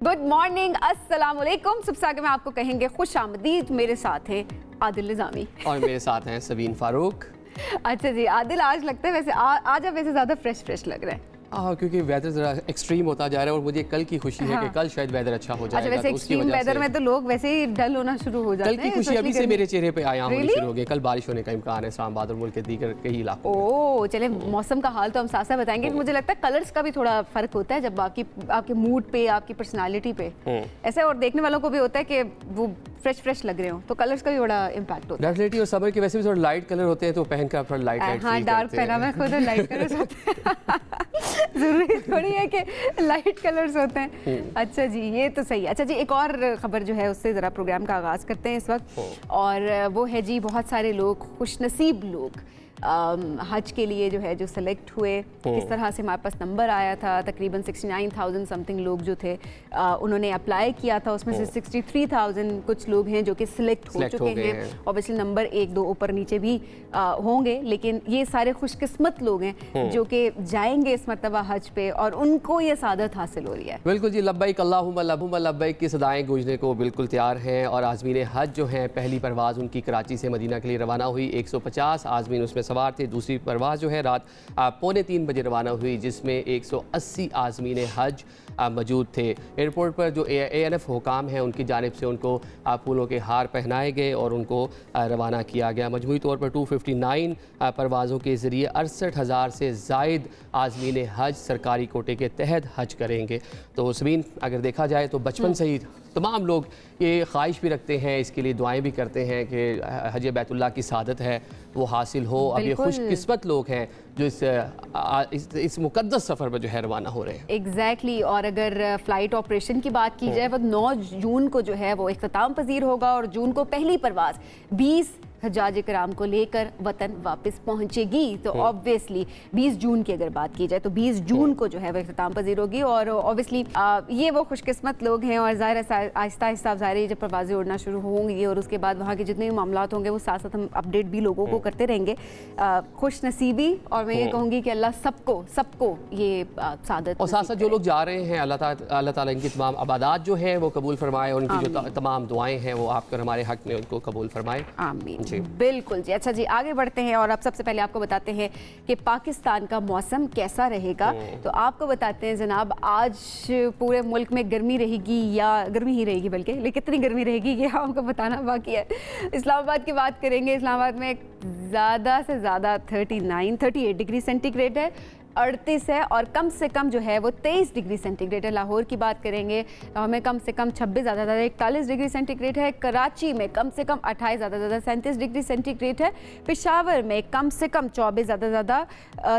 Good morning, अस्सलाम वालेकुम। सबसे आगे मैं आपको कहेंगे खुश आमदीद। मेरे साथ हैं आदिल निज़ामी और मेरे साथ हैं सबीन फारूक। अच्छा जी आदिल, आज लगता है वैसे आज आप वैसे ज़्यादा फ्रेश लग रहे हैं। हाँ, क्योंकि वेदर ज़रा एक्सट्रीम होता जा रहा है और मुझे कल की खुशी है कि कल शायद वेदर अच्छा हो जाएगा। अच्छा, वैसे एक्सट्रीम वेदर में तो लोग वैसे ही डल होना शुरू हो जाते हैं। कल की खुशी अभी से मेरे चेहरे पे आया होनी शुरू हो गई। कल बारिश होने का इम्कान है इस्लामाबाद और मुल्क के दीगर कई इलाकों। ओह चले, मौसम का हाल तो हम साथ साथ बताएंगे। मुझे लगता है कलर्स का भी थोड़ा फर्क होता है जब आपके मूड पे, आपकी पर्सनालिटी पे ऐसे, और देखने वालों को भी होता है कि वो फ्रेश लग रहे हो, तो कलर्स का भी बड़ा इम्पैक्ट होता है। डेफिनेटली, और समर के वैसे भी थोड़ा लाइट कलर होते हैं तो पहनकर आप थोड़ा लाइट हाँ, डार्क पहना मैं खुद लाइट कलर्स होते हैं। जरूरी थोड़ी है कि लाइट कलर्स होते हैं। अच्छा जी, ये तो सही है। अच्छा जी, एक और खबर जो है उससे ज़रा प्रोग्राम का आगाज़ करते हैं इस वक्त, और वो है जी बहुत सारे लोग, खुशनसीब लोग हज के लिए जो है जो सेलेक्ट हुए। किस तरह से हमारे पास नंबर आया था, तकरीबन 69,000 समथिंग लोग जो थे उन्होंने अप्लाई किया था। उसमें से 63,000 कुछ लोग हैं जो कि सिलेक्ट हो चुके हैं। ऑब्वियसली नंबर 1-2 ऊपर नीचे भी होंगे, लेकिन ये सारे खुशकिस्मत लोग हैं जो कि जाएंगे इस मरतबा हज पे और उनको ये सादत हासिल हो रही है। बिल्कुल जी, लब्बैक अल्लाहुम्मा लब्बैक की सदाएं गूंजने को बिल्कुल तैयार हैं। और आज़मीन हज जो हैं, पहली परवाज़ उनकी कराची से मदीना के लिए रवाना हुई। 150 आज़मीन उसमें सवार थे। दूसरी परवाज़ जो है रात 2:45 बजे रवाना हुई, जिसमें 180 आज़मीन हज मौजूद थे। एयरपोर्ट पर जो ANF हुकाम हैं उनकी जानिब से उनको फूलों के हार पहनाए गए और उनको रवाना किया गया। मजमूई तौर पर 259 परवाज़ों के ज़रिए 68,000 से ज़ायद आज़मीन हज सरकारी कोटे के तहत हज करेंगे। तो समीन, अगर देखा जाए तो बचपन से ही तमाम लोग ये ख्वाहिश भी रखते हैं, इसके लिए दुआएं भी करते हैं कि हज बैतुल्लाह की सादत है वो हासिल हो। अब ये खुशकिस्मत लोग हैं जो इस मुकद्दस सफ़र पर जो है रवाना हो रहे हैं। एग्जैक्टली। और अगर फ़्लाइट ऑपरेशन की बात की जाए, वो 9 जून को जो है वो इख्तिताम पजीर होगा और जून को पहली परवाज़ 20 हज्जाज कराम को लेकर वतन वापस पहुंचेगी। तो ऑब्वियसली 20 जून की अगर बात की जाए तो 20 जून को जो है वह इख्तिताम पजीर होगी। और ऑब्वियसली ये वो खुशकिस्मत लोग हैं, और ज़ाहिर आहिस्ता आहिस्ता ज़ाहिर जब परवाज़ें उड़ना शुरू होंगी और उसके बाद वहाँ के जितने भी मामला होंगे वो साथ साथ हम अपडेट भी लोगों को करते रहेंगे। खुश नसीबी, और मैं ये कहूँगी कि अल्लाह सबको ये सादत, और साथ साथ जो लोग जा रहे हैं अल्लाह ताला इनकी तमाम इबादत जो हैं वो कबूल फरमाए, और उनकी जो तमाम दुआएं हैं वो आपकर हमारे हक़ में उनको कबूल फरमाए। आमीन। बिल्कुल जी। अच्छा जी, आगे बढ़ते हैं और अब सबसे पहले आपको बताते हैं कि पाकिस्तान का मौसम कैसा रहेगा। तो आपको बताते हैं जनाब, आज पूरे मुल्क में गर्मी रहेगी, या गर्मी ही रहेगी बल्कि, लेकिन कितनी गर्मी रहेगी ये आपको बताना बाकी है। इस्लामाबाद की बात करेंगे, इस्लामाबाद में ज़्यादा से ज़्यादा 38 डिग्री सेंटीग्रेड है, 38 है, और कम से कम जो है वो 23 डिग्री सेंटीग्रेड है। लाहौर की बात करेंगे, हमें कम से कम 26 ज़्यादा 41 डिग्री सेंटीग्रेड है। कराची में कम से कम 28 ज़्यादा 37 डिग्री सेंटीग्रेड है। पेशावर में कम से कम 24 ज़्यादा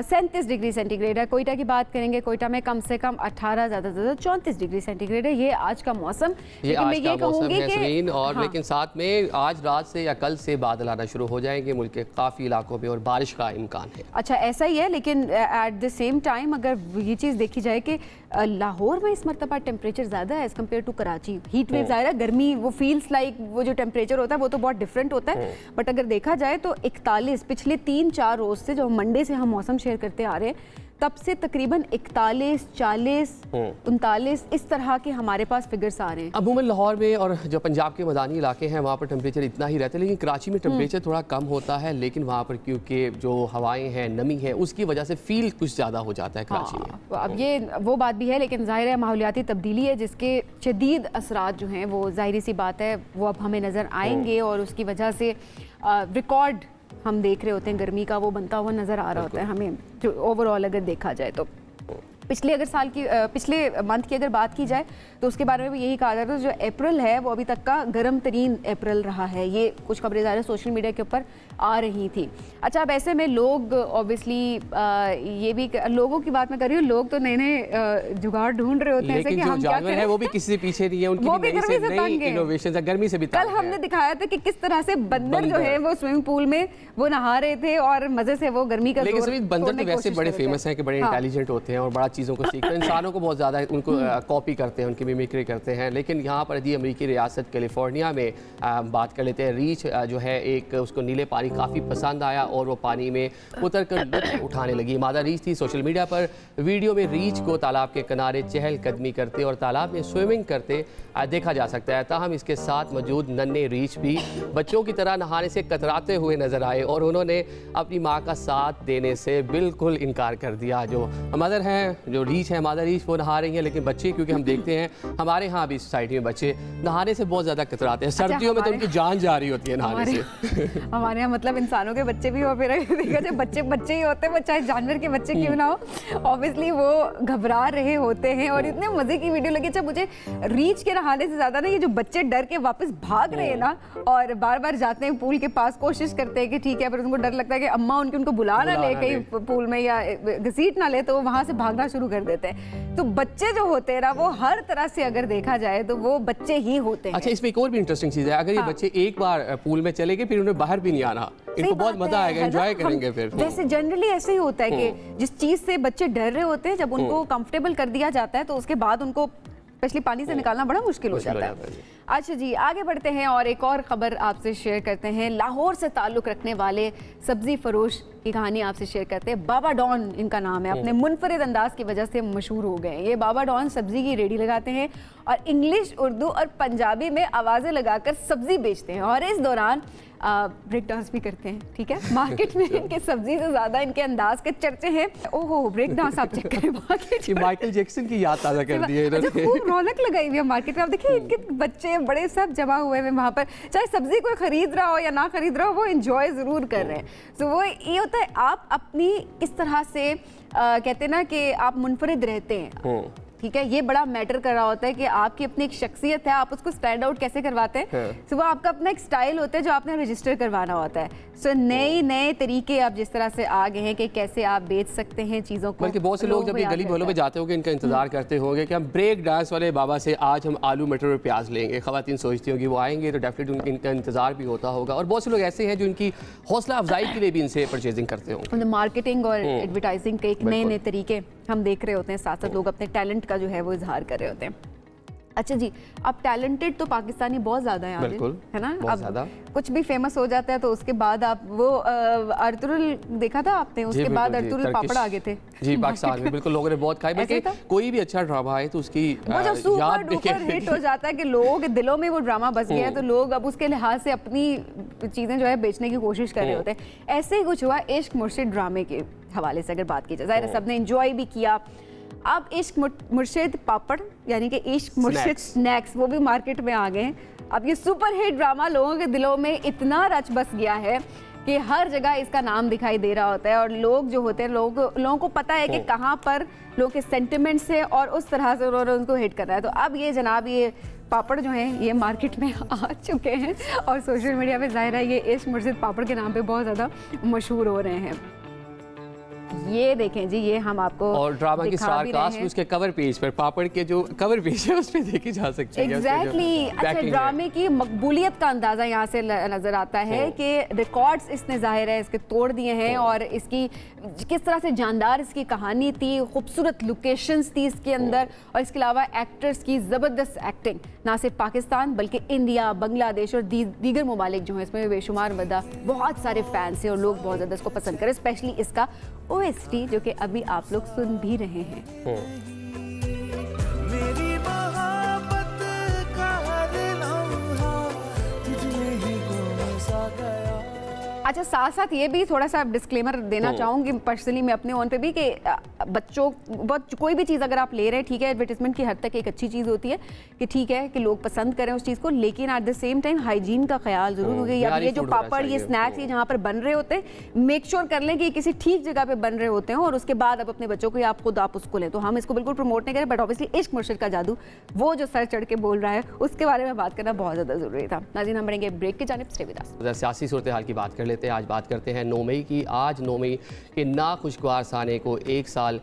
37 डिग्री सेंटीग्रेड है। कोयटा की बात करेंगे, कोयटा में कम से कम 18 ज़्यादा 34 डिग्री सेंटीग्रेड है। ये आज का मौसम, लेकिन मैं ये कहूँगी कि और लेकिन साथ में आज रात से या कल से बादल आना शुरू हो जाएंगे मुल्क के काफ़ी इलाकों में और बारिश का इम्कान है। अच्छा, ऐसा ही है, लेकिन एट द सेम टाइम अगर ये चीज़ देखी जाए कि लाहौर में इस मरतबा टेम्परेचर ज़्यादा है as compared to Karachi. Heat wave ज़ाहिर है, गर्मी वो फील्स लाइक वो जो टेम्परेचर होता है वो तो बहुत डिफरेंट होता है। बट अगर देखा जाए तो 41 पिछले 3-4 रोज़ से, जो मंडे से हम मौसम शेयर करते आ रहे हैं, तब से तकरीबन 41, 40, 39 इस तरह के हमारे पास फिगर्स आ रहे हैं। अमूमन लाहौर में और जो पंजाब के मैदानी इलाके हैं वहाँ पर टेम्परेचर इतना ही रहता है, लेकिन कराची में टेम्परेचर थोड़ा कम होता है। लेकिन वहाँ पर क्योंकि जो हवाएं हैं, नमी है, उसकी वजह से फील कुछ ज़्यादा हो जाता है कराची में। अब ये वो बात भी है, लेकिन ज़ाहिर है माहौलियाती तब्दीली है जिसके शदीद असरात जो हैं वो ज़ाहिर सी बात है वो अब हमें नज़र आएंगे, और उसकी वजह से रिकॉर्ड हम देख रहे होते हैं गर्मी का, वो बनता हुआ नज़र आ रहा होता है हमें, जो ओवरऑल अगर देखा जाए तो। पिछले मंथ की अगर बात की जाए तो उसके बारे में भी यही कहा जाता है, जो अप्रैल है वो अभी तक का गर्म तरीन अप्रैल रहा है। ये कुछ खबरें ज़्यादा सोशल मीडिया के ऊपर आ रही थी। अच्छा, अब ऐसे में लोग ऑब्वियसली ये भी लोगों की बात मैं कर रही हूँ, लोग तो नए नए जुगाड़ ढूंढ रहे होते हैं, लेकिन जो जानवर है वो भी किसी से पीछे नहीं है, उनकी वो भी गर्मी से तंग है, इनोवेशन गर्मी से भी। कल हमने दिखाया था कि किस तरह से बंदर जो है वो स्विमिंग पूल में वो नहा रहे थे और मजे से वो गर्मी का, लेकिन बंदर तो वैसे बड़े फेमस हैं कि बड़े इंटेलिजेंट होते हैं और बड़ा चीज़ों को सीखते हैं। इंसानों को बहुत ज़्यादा उनको कॉपी करते हैं, उनकी मिमिक्री करते हैं। लेकिन यहाँ पर जी अमेरिकी रियासत कैलिफोर्निया में बात कर लेते हैं। रीछ जो है एक उसको नीले पानी काफ़ी पसंद आया और वो पानी में उतर कर लुत्फ़ उठाने लगी। मादा रीछ थी। सोशल मीडिया पर वीडियो में रीछ को तालाब के किनारे चहलकदमी करते और तालाब में स्विमिंग करते देखा जा सकता है। ताहम इसके साथ मौजूद नन्हे रीछ भी बच्चों की तरह नहाने से कतराते हुए नजर आए और उन्होंने अपनी माँ का साथ देने से बिल्कुल इनकार कर दिया। जो मदर हैं, जो रीछ है, मादा रीछ, वो नहा रही हैं, लेकिन बच्चे, क्योंकि हम देखते हैं हमारे यहाँ भी सोसाइटी में बच्चे नहाने से बहुत ज़्यादा कतराते हैं। सर्दियों में तो उनकी जान जा रही होती है नहाने से। हमारे यहाँ मतलब इंसानों के बच्चे भी हो, फिर देखा जाए बच्चे बच्चे ही होते हैं, चाहे जानवर के बच्चे क्यों ना हो, ऑब्वियसली वो घबरा रहे होते हैं। और इतने मजे की वीडियो लगी। जब मुझे रीछ के नहाने से ज्यादा ना ये जो बच्चे डर के वापस भाग रहे हैं ना और बार बार जाते हैं पूल के पास, कोशिश करते हैं कि ठीक है, पर उनको डर लगता है कि अम्मा उनको बुला ना ले कहीं पूल में या घसीट ना ले, तो वो वहां से भागना शुरू कर देते हैं। तो बच्चे जो होते हैं ना वो हर तरह से अगर देखा जाए तो वो बच्चे ही होते हैं। अच्छा, इसमें एक और भी इंटरेस्टिंग चीज़ है। अगर ये बच्चे एक बार पूल में चले गए फिर उन्हें बाहर भी नहीं आना, इनको बहुत मजा आएगा, एंजॉय करेंगे। फिर वैसे जनरली ऐसे ही होता है कि जिस चीज से बच्चे डर रहे होते हैं, जब उनको कंफर्टेबल कर दिया जाता है तो उसके बाद उनको स्पेशली पानी से निकालना बड़ा मुश्किल हो जाता है। अच्छा जी, आगे बढ़ते हैं और एक और खबर आपसे शेयर करते हैं। लाहौर से ताल्लुक़ रखने वाले सब्जी फरोश की कहानी आपसे शेयर करते हैं। बाबा डॉन इनका नाम है। अपने मुनफरिद अंदाज की वजह से मशहूर हो गए। ये बाबा डॉन सब्जी की रेडी लगाते हैं और इंग्लिश, उर्दू और पंजाबी में आवाज़ें लगाकर सब्जी बेचते हैं और इस दौरान ब्रेक डांस भी करते हैं। ठीक है, मार्केट में इनके सब्जी से ज्यादा इनके अंदाज के चर्चे हैं। ओहो, ब्रेक डांस आप चेक करें मार्केट में। माइकल जैक्सन की याद ताज़ा कर दी है इन्होंने। खूब रौनक लगाई हुई है मार्केट में। आप देखिए इनके बच्चे बड़े सब जमा हुए हैं वहाँ पर, चाहे सब्जी कोई खरीद रहा हो या ना खरीद रहा हो, वो एंजॉय जरूर कर रहे हैं। तो वो ये होता है, आप अपनी इस तरह से कहते हैं ना कि आप मुनफरिद रहते हैं। ठीक है, ये बड़ा मैटर कर रहा होता है कि आपकी अपनी एक शख्सियत है, आप उसको स्टैंड आउट कैसे करवाते हैं। तो वो आपका अपना एक स्टाइल होता है जो आपने रजिस्टर करवाना होता है। सो नए तरीके आप जिस तरह से आ गए हैं कि कैसे आप बेच सकते हैं चीज़ों को। बल्कि बहुत से लोग जब ये गली मोहल्लों में जाते होंगे, इनका इंतजार करते होंगे कि हम ब्रेक डांस वाले बाबा से आज हम आलू मटर और प्याज लेंगे। ख़वातीन सोचती होंगी वो आएंगे तो डेफिनेटली इनका इंतजार भी होता होगा। और बहुत से लोग ऐसे हैं जो इनकी हौसला अफजाई के लिए भी इनसे परचेजिंग करते होंगे। मार्केटिंग और एडवर्टाइजिंग के एक नए तरीके हम देख रहे होते हैं, साथ साथ लोग अपने टैलेंट का जो है वो इजहार कर रहे होते हैं। अच्छा जी, अब टैलेंटेड तो पाकिस्तानी बहुत ज़्यादा है, बिल्कुल, है ना। बहुत अब ज़्यादा। कुछ भी फेमस हो जाता है तो उसके बाद आप वो अर्तुरुल देखा था आपने, उसके बाद अर्तुरुल पापड़ आ गए थे जी पाकिस्तान में। बिल्कुल, लोगों ने बहुत खाए। बल्कि कोई भी अच्छा ड्रामा है तो उसकी वो जब सुपर डुपर हिट हो जाता है कि लोगों के दिलों में वो ड्रामा बस गया है, तो लोग अब उसके लिहाज से अपनी चीज़ें जो है बेचने की कोशिश कर रहे होते हैं। ऐसे ही कुछ हुआ इश्क मुर्शिद ड्रामे के हवाले से अगर बात की जाए। ज़ाहिर है सबने एंजॉय भी किया। अब इश्क मुर्शिद पापड़ यानी कि इश्क मुर्शिद स्नैक्स वो भी मार्केट में आ गए हैं। अब ये सुपर हिट ड्रामा लोगों के दिलों में इतना रच बस गया है कि हर जगह इसका नाम दिखाई दे रहा होता है और लोग जो होते हैं लोगों को पता है कि कहाँ पर लोगों के सेंटिमेंट्स है और उस तरह से उन्होंने उनको हिट करना है। तो अब ये जनाब ये पापड़ जो हैं ये मार्केट में आ चुके हैं और सोशल मीडिया पे ज़ाहिर है ये इश्क मुर्शिद पापड़ के नाम पे बहुत ज़्यादा मशहूर हो रहे हैं। ये देखें जी, ये हम आपको और ड्रामा की स्टार कास्ट उसके कवर पेज पर, पापड़ के जो कवर पेज है उस पर देखी जा सकती है। एग्जैक्टली। अच्छा, ड्रामे की मकबूलियत का अंदाजा यहाँ से नजर आता है कि रिकॉर्ड्स इसने ज़ाहिर है इसके तोड़ दिए हैं और इसकी किस तरह से जानदार इसकी कहानी थी, खूबसूरत लोकेशंस थी इसके अंदर और इसके अलावा एक्टर्स की ज़बरदस्त एक्टिंग ना सिर्फ पाकिस्तान बल्कि इंडिया, बांग्लादेश और दीगर ममालिक जो हैं इसमें बेशुमार मदा बहुत सारे फैंस हैं और लोग बहुत ज़्यादा इसको पसंद करें। स्पेशली इसका OST जो कि अभी आप लोग सुन भी रहे हैं। अच्छा, साथ साथ ये भी थोड़ा सा डिस्क्लेमर देना चाहूँगी पर्सनली मैं अपने ऑन पे भी कि बच्चों कोई भी चीज़ अगर आप ले रहे हैं, ठीक है, एडवर्टीजमेंट की हद तक एक अच्छी चीज़ होती है कि ठीक है कि लोग पसंद करें उस चीज़ को, लेकिन at the same time hygiene का ख्याल जरूर होगा। या ये जो पापड़ ये स्नैक्स ये जहाँ पर बन रहे होते हैं मेक श्योर कर लें कि किसी ठीक जगह पर बन रहे होते हैं और उसके बाद अब अपने बच्चों को आप खुद आप उसको लें। तो हम इसको बिल्कुल प्रमोट नहीं करें, बट ऑब्वियसली इश्क मुर्शिद का जादू वो जो सर चढ़ के बोल रहा है उसके बारे में बात करना बहुत ज़्यादा ज़रूरी था। नाज़रीन, हम बढ़ेंगे ब्रेक की जानिब। स्टे विद अस। सियासी सूरत हाल की बात कर लेते हैं। आज बात करते हैं 9 मई की। आज 9 मई के नाखुशगवार साने को 1 साल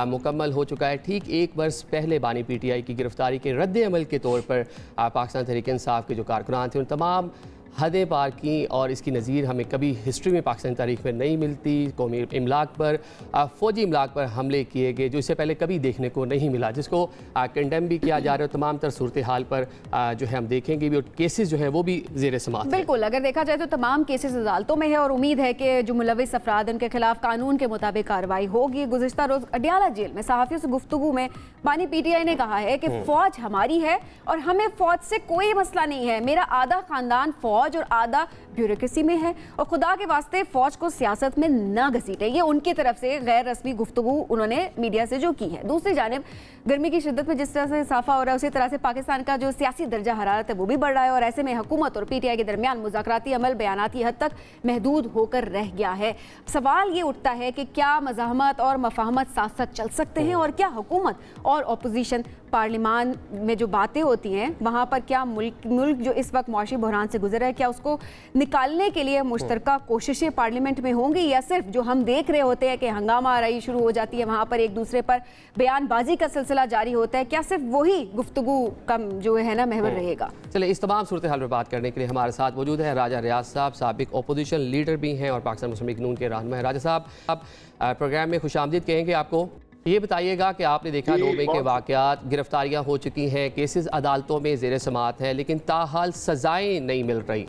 मुकम्मल हो चुका है। ठीक 1 वर्ष पहले बानी PTI की गिरफ्तारी के रद्द अमल के तौर पर पाकिस्तान तहरीक इंसाफ के जो कारकुनान थे उन तमाम हदें पार की और इसकी नज़ीर हमें कभी हिस्ट्री में पाकिस्तानी तारीख में नहीं मिलती। कौमी इमलाक पर फ़ौजी इमलाक पर हमले किए गए जो इससे पहले कभी देखने को नहीं मिला, जिसको कंडेम भी किया जा रहा है। तमाम तर सूरत हाल पर जो है हम देखेंगे भी, और केसेस जो है वो भी ज़ेर समात। बिल्कुल, अगर देखा जाए तो तमाम केसेस अदालतों में है और उम्मीद है कि जो मुलविस अफराद उनके खिलाफ कानून के मुताबिक कार्रवाई होगी। गुज़िश्ता रोज़ अडियाला जेल में सहाफ़ियों से गुफ्तगू में बानी PTI ने कहा है कि फ़ौज हमारी है और हमें फ़ौज से कोई मसला नहीं है। मेरा आधा ख़ानदान फ़ौज और आधा ब्यूरोक्रेसी में है और खुदा के वास्ते फ़ौज को सियासत में ना घसीटे। ये उनकी तरफ से गैर रस्मी गुफ्तगू उन्होंने मीडिया से जो की है। दूसरी जानिब गर्मी की शिद्दत में जिस तरह से इजाफा हो रहा है, उसी तरह से पाकिस्तान का जो सियासी दर्जा हरारत है वो भी बढ़ रहा है और ऐसे में हुकूमत और PTI के दरमियान मुज़ाकराती अमल बयानाती हद तक महदूद होकर रह गया है। सवाल ये उठता है कि क्या मज़ाहमत और मफाहमत साथ साथ चल सकते हैं और क्या हुकूमत और अपोजिशन पार्लिमान में जो बातें होती हैं वहाँ पर क्या मुल्क जो इस वक्त मुआशी बहरान से गुजर है, क्या उसको निकालने के लिए मुश्तरका कोशिशें पार्लियामेंट में होंगी या सिर्फ जो हम देख रहे होते हैं कि हंगामा आराई शुरू हो जाती है, वहाँ पर एक दूसरे पर बयानबाजी का सिलसिला जारी होता है, क्या सिर्फ वही गुफ्तगू कम जो है ना महवर रहेगा? चले इस तमाम सूरत हाल पर बात करने के लिए हमारे साथ मौजूद है राजा रियाज साहब, साबिक अपोजिशन लीडर भी हैं और पाकिस्तान मुस्लिम लीग नून के रहनुमा हैं। राजा साहब, आप प्रोग्राम में खुशामदीद कहेंगे आपको। ये बताइएगा कि आपने देखा 9 मई के वाक़यात, गिरफ्तारियाँ हो चुकी हैं, केसेस अदालतों में ज़ेर समात हैं, लेकिन ताहाल सजाएं नहीं मिल रही।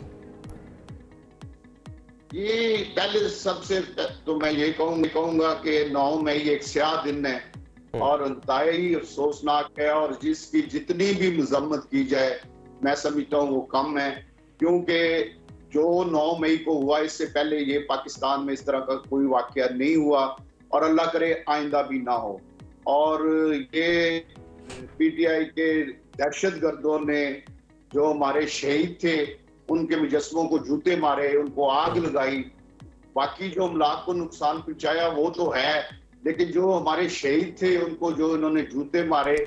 ये पहले सबसे तो मैं ये कहूँगा कि 9 मई एक स्याह दिन है और इंतहाई अफसोसनाक है और जिसकी जितनी भी मजम्मत की जाए मैं समझता हूँ वो कम है, क्योंकि जो 9 मई को हुआ इससे पहले ये पाकिस्तान में इस तरह का कोई वाक़या नहीं हुआ और अल्लाह करे आइंदा भी ना हो। और ये PTI के दहशतगर्दों ने जो हमारे शहीद थे उनके मुजस्समों को जूते मारे, उनको आग लगाई। बाकी जो अमलाक को नुकसान पहुंचाया वो तो है, लेकिन जो हमारे शहीद थे उनको जो इन्होंने जूते मारे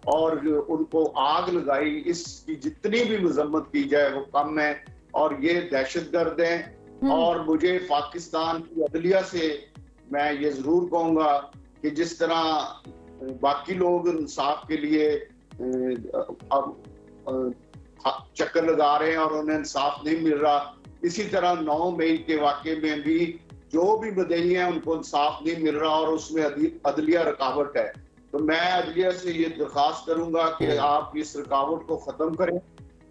और उनको आग लगाई, इसकी जितनी भी मजम्मत की जाए वो कम है और ये दहशतगर्द हैं। और मुझे पाकिस्तान की अदलिया से मैं ये जरूर कहूंगा कि जिस तरह बाकी लोग इंसाफ के लिए चक्कर लगा रहे हैं और उन्हें इंसाफ नहीं मिल रहा, इसी तरह 9 मई के वाक़े में भी जो भी मुद्दई हैं उनको इंसाफ नहीं मिल रहा और उसमें अदलिया रुकावट है। तो मैं अदलिया से ये दरख्वास्त करूंगा कि आप इस रुकावट को खत्म करें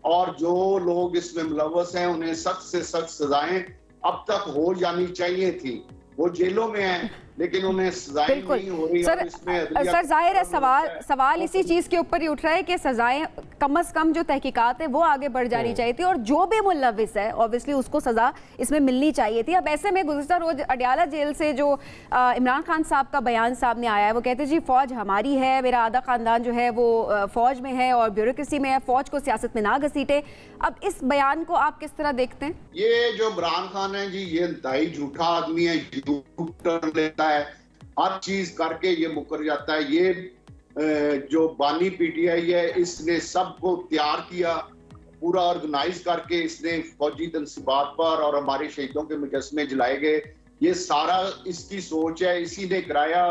और जो लोग इसमें मुलव्वस हैं उन्हें सख्त से सख्त सजाएं अब तक हो जानी चाहिए थी। वो जेलों में हैं लेकिन उन्हें सजाएं नहीं हो रही। सर जाहिर है सवाल इसी चीज के ऊपर ही उठ रहा है कि सजाएं कम से कम जो तहकीकात है वो आगे बढ़ जानी चाहिए थी और जो भी मुलव्विस है ऑब्वियसली उसको सजा इसमें मिलनी चाहिए थी। अब ऐसे में गुज़िश्ता रोज अडियाला जेल से जो इमरान खान साहब का बयान सामने आया है, वो कहते जी फौज हमारी है, मेरा आधा खानदान जो है वो फौज में है और ब्यूरोक्रेसी में है, फौज को सियासत में ना घसीटे। अब इस बयान को आप किस तरह देखते हैं? ये जो इमरान खान है जी, ये इंतहाई झूठा आदमी है, झूठ लेता है, हर चीज करके ये मुकर जाता है। ये जो बानी PTI है इसने सबको तैयार किया, पूरा ऑर्गेनाइज करके इसने फौजी तनसीबात पर और हमारे शहीदों के मुजस्समे जलाए गए। ये सारा इसकी सोच है, इसी ने कराया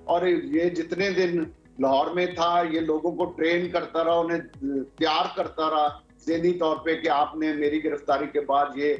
और ये जितने दिन लाहौर में था ये लोगों को ट्रेन करता रहा, उन्हें तैयार करता रहा ज़हनी तौर पे कि आपने मेरी गिरफ्तारी के बाद ये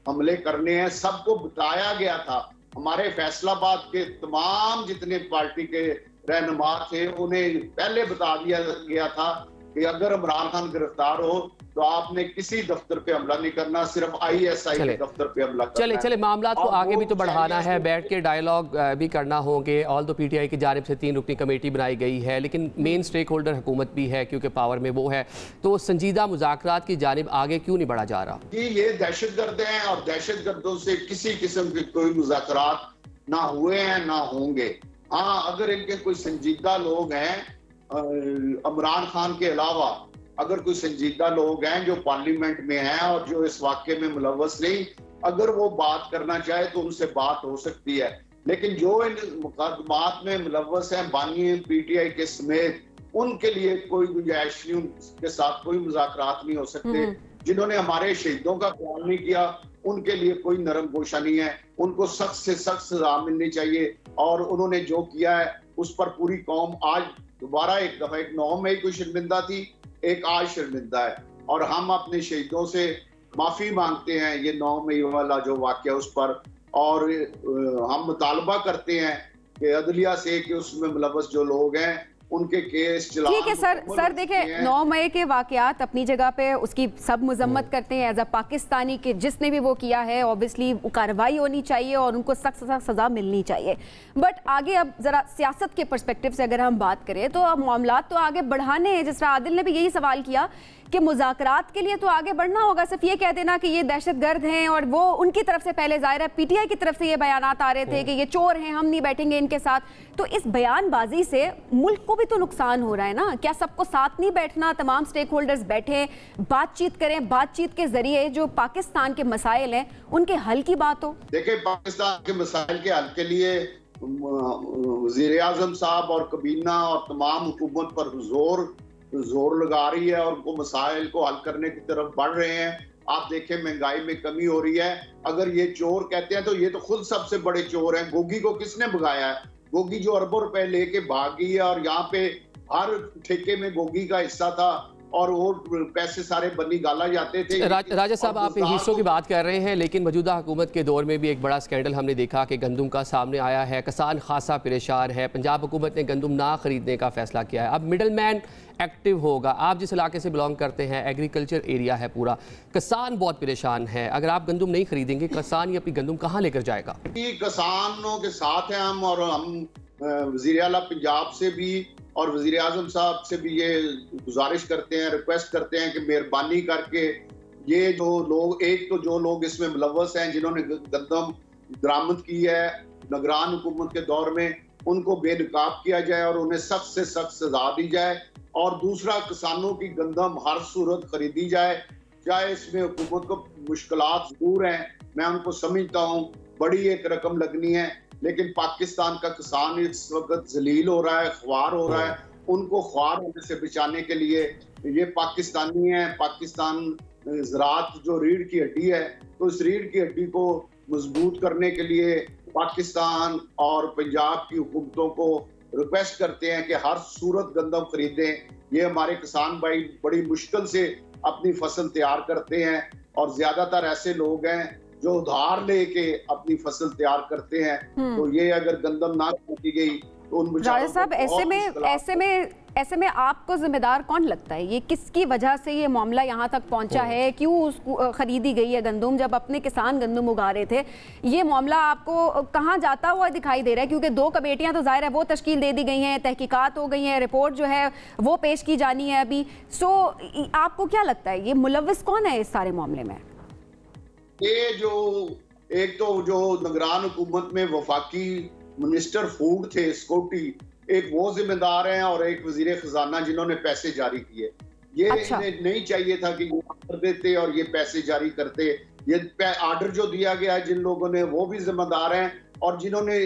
हमले करने हैं। सबको बताया गया था। हमारे फैसलाबाद के तमाम जितने पार्टी के रहनुमा थे उन्हें पहले बता दिया गया था कि अगर इमरान खान गिरफ्तार हो तो आपने किसी दफ्तर पे हमला नहीं करना, सिर्फ ISI के दफ्तर पे हमला करना। चले मामला को आगे भी तो बढ़ाना है, बैठ के डायलॉग भी करना होंगे। ऑल तो PTI की जानिब से 3 रुकनी कमेटी बनाई गई है, लेकिन मेन स्टेक होल्डर हुकूमत भी है क्योंकि पावर में वो है, तो संजीदा मुज़ाकरात की जानिब आगे क्यों नहीं बढ़ा जा रहा? कि ये दहशतगर्द हैं और दहशतगर्दों से किसी किस्म के कोई मुज़ाकरात ना हुए हैं ना होंगे। हाँ, अगर इनके कोई संजीदा लोग हैं इमरान खान के अलावा, अगर कोई संजीदा लोग हैं जो पार्लियामेंट में हैं और जो इस वाक़े में मुलव्वस नहीं, अगर वो बात करना चाहे तो उनसे बात हो सकती है। लेकिन जो इन मुकदमात में मुलव्वस हैं बानी PTI के समेत, उनके लिए कोई गुंजाइश नहीं, उनके साथ कोई मुज़ाकरात नहीं हो सकते। जिन्होंने हमारे शहीदों का ख्याल नहीं किया उनके लिए कोई नरम गोशा नहीं है, उनको सख्त से सख्त सजा मिलनी चाहिए और उन्होंने जो किया है उस पर पूरी कौम आज दोबारा एक दफा, एक 9 मई को शर्मिंदा थी, एक आज शर्मिंदा है और हम अपने शहीदों से माफी मांगते हैं ये 9 मई वाला जो वाकया उस पर, और हम मुतालबा करते हैं कि अदलिया से कि उसमें मुलव्वस जो लोग हैं उनके केस चला। ठीक है सर देखिए 9 मई के वाकयात अपनी जगह पे उसकी सब मजम्मत करते हैं एज अ पाकिस्तानी के जिसने भी वो किया है ऑब्वियसली कार्रवाई होनी चाहिए और उनको सख्त सजा मिलनी चाहिए। बट आगे अब जरा सियासत के पर्सपेक्टिव से अगर हम बात करें तो अब मामलात तो आगे बढ़ाने हैं, जिस तरह आदिल ने भी यही सवाल किया कि मुज़ाकरात के लिए तो आगे बढ़ना होगा, सिर्फ ये कह देना कि ये दहशतगर्द हैं और वो उनकी तरफ से पहले ज़ाहिर है पीटीआई की तरफ से ये बयानात आ रहे थे कि ये चोर हैं हम नहीं बैठेंगे इनके साथ, तो इस बयानबाजी से मुल्क को भी तो नुकसान हो रहा है ना। क्या सबको साथ नहीं बैठना, तमाम स्टेक होल्डर्स बैठे बातचीत करें, बातचीत के जरिए जो पाकिस्तान के मसाइल हैं उनके हल की बात हो। देखिए पाकिस्तान के मसाइल के हल के लिए वज़ीर आज़म साहब और काबीना और तमाम हुकूमत पर जोर लगा रही है और उनको मसाइल को हल करने की तरफ बढ़ रहे हैं। आप देखें महंगाई में कमी हो रही है। अगर ये चोर कहते हैं तो ये तो खुद सबसे बड़े चोर हैं। गोगी को किसने भगाया है? गोगी जो अरबों रुपए लेके भाग गई है और यहाँ पे हर ठेके में गोगी का हिस्सा था और वो पैसे सारे बनी गाला जाते थे। राजा साहब आप हिस्सों की बात कर रहे हैं, लेकिन मौजूदा हुकूमत के दौर में भी एक बड़ा स्कैंडल हमने देखा कि गंदम का सामने आया है, किसान खासा परेशान है। पंजाब हुकूमत ने गंदम ना खरीदने का फैसला किया है। अब मिडल मैन एक्टिव होगा। आप जिस इलाके से बिलोंग करते हैं एग्रीकल्चर एरिया है पूरा, किसान बहुत परेशान है। अगर आप गंदम नहीं खरीदेंगे किसान ये अपनी गंदम कहाँ लेकर जाएगा? किसानों के साथ हैं हम, और हम वज़ीर आला पंजाब से भी और वज़ीर आज़म साहब से भी ये गुजारिश करते हैं, रिक्वेस्ट करते हैं कि मेहरबानी करके ये जो लोग, एक तो जो लोग इसमें मुलव्वस हैं जिन्होंने गंदम दरामद की है निगरान हुकूमत के दौर में, उनको बेनकाब किया जाए और उन्हें सख्त से सख्त सजा दी जाए। और दूसरा, किसानों की गंदम हर सूरत खरीदी जाए, चाहे इसमें हुकूमत को मुश्किलात जरूर हैं, मैं उनको समझता हूँ, बड़ी एक रकम लगनी है, लेकिन पाकिस्तान का किसान इस वक्त जलील हो रहा है, ख्वार हो रहा है। उनको ख्वार होने से बचाने के लिए ये पाकिस्तानी है। पाकिस्तान ज़राअत जो रीढ़ की हड्डी है, तो इस रीढ़ की हड्डी को मजबूत करने के लिए पाकिस्तान और पंजाब की हुकूमतों को रिक्वेस्ट करते हैं कि हर सूरत गंदम खरीदें। ये हमारे किसान भाई बड़ी मुश्किल से अपनी फसल तैयार करते हैं और ज्यादातर ऐसे लोग हैं जो उधार लेके अपनी फसल तैयार करते हैं। तो ये अगर गंदम ना खरीदी गई तो उन राजा साहब ऐसे में आपको जिम्मेदार कौन लगता है? ये किसकी वजह से ये मामला यहाँ तक पहुँचा है? क्यों उसको खरीदी गई है गंदम जब अपने किसान गंदम उगा रहे थे? ये मामला आपको कहाँ जाता हुआ दिखाई दे रहा है? क्योंकि 2 कमेटियाँ तो जाहिर है वो तश्कील दे दी गई हैं, तहकीकात हो गई हैं, रिपोर्ट जो है वो पेश की जानी है अभी। सो आपको क्या लगता है ये मुलव्विस कौन है इस सारे मामले में? ये जो एक तो जो निगरान हुकूमत में वफाकी मिनिस्टर फूड थे स्कॉटी, एक वो जिम्मेदार हैं और एक वजीर खजाना जिन्होंने पैसे जारी किए। ये अच्छा। इन्हें नहीं चाहिए था कि ये ऑर्डर देते और ये पैसे जारी करते। ये ऑर्डर जो दिया गया है जिन लोगों ने, वो भी जिम्मेदार हैं। और जिन्होंने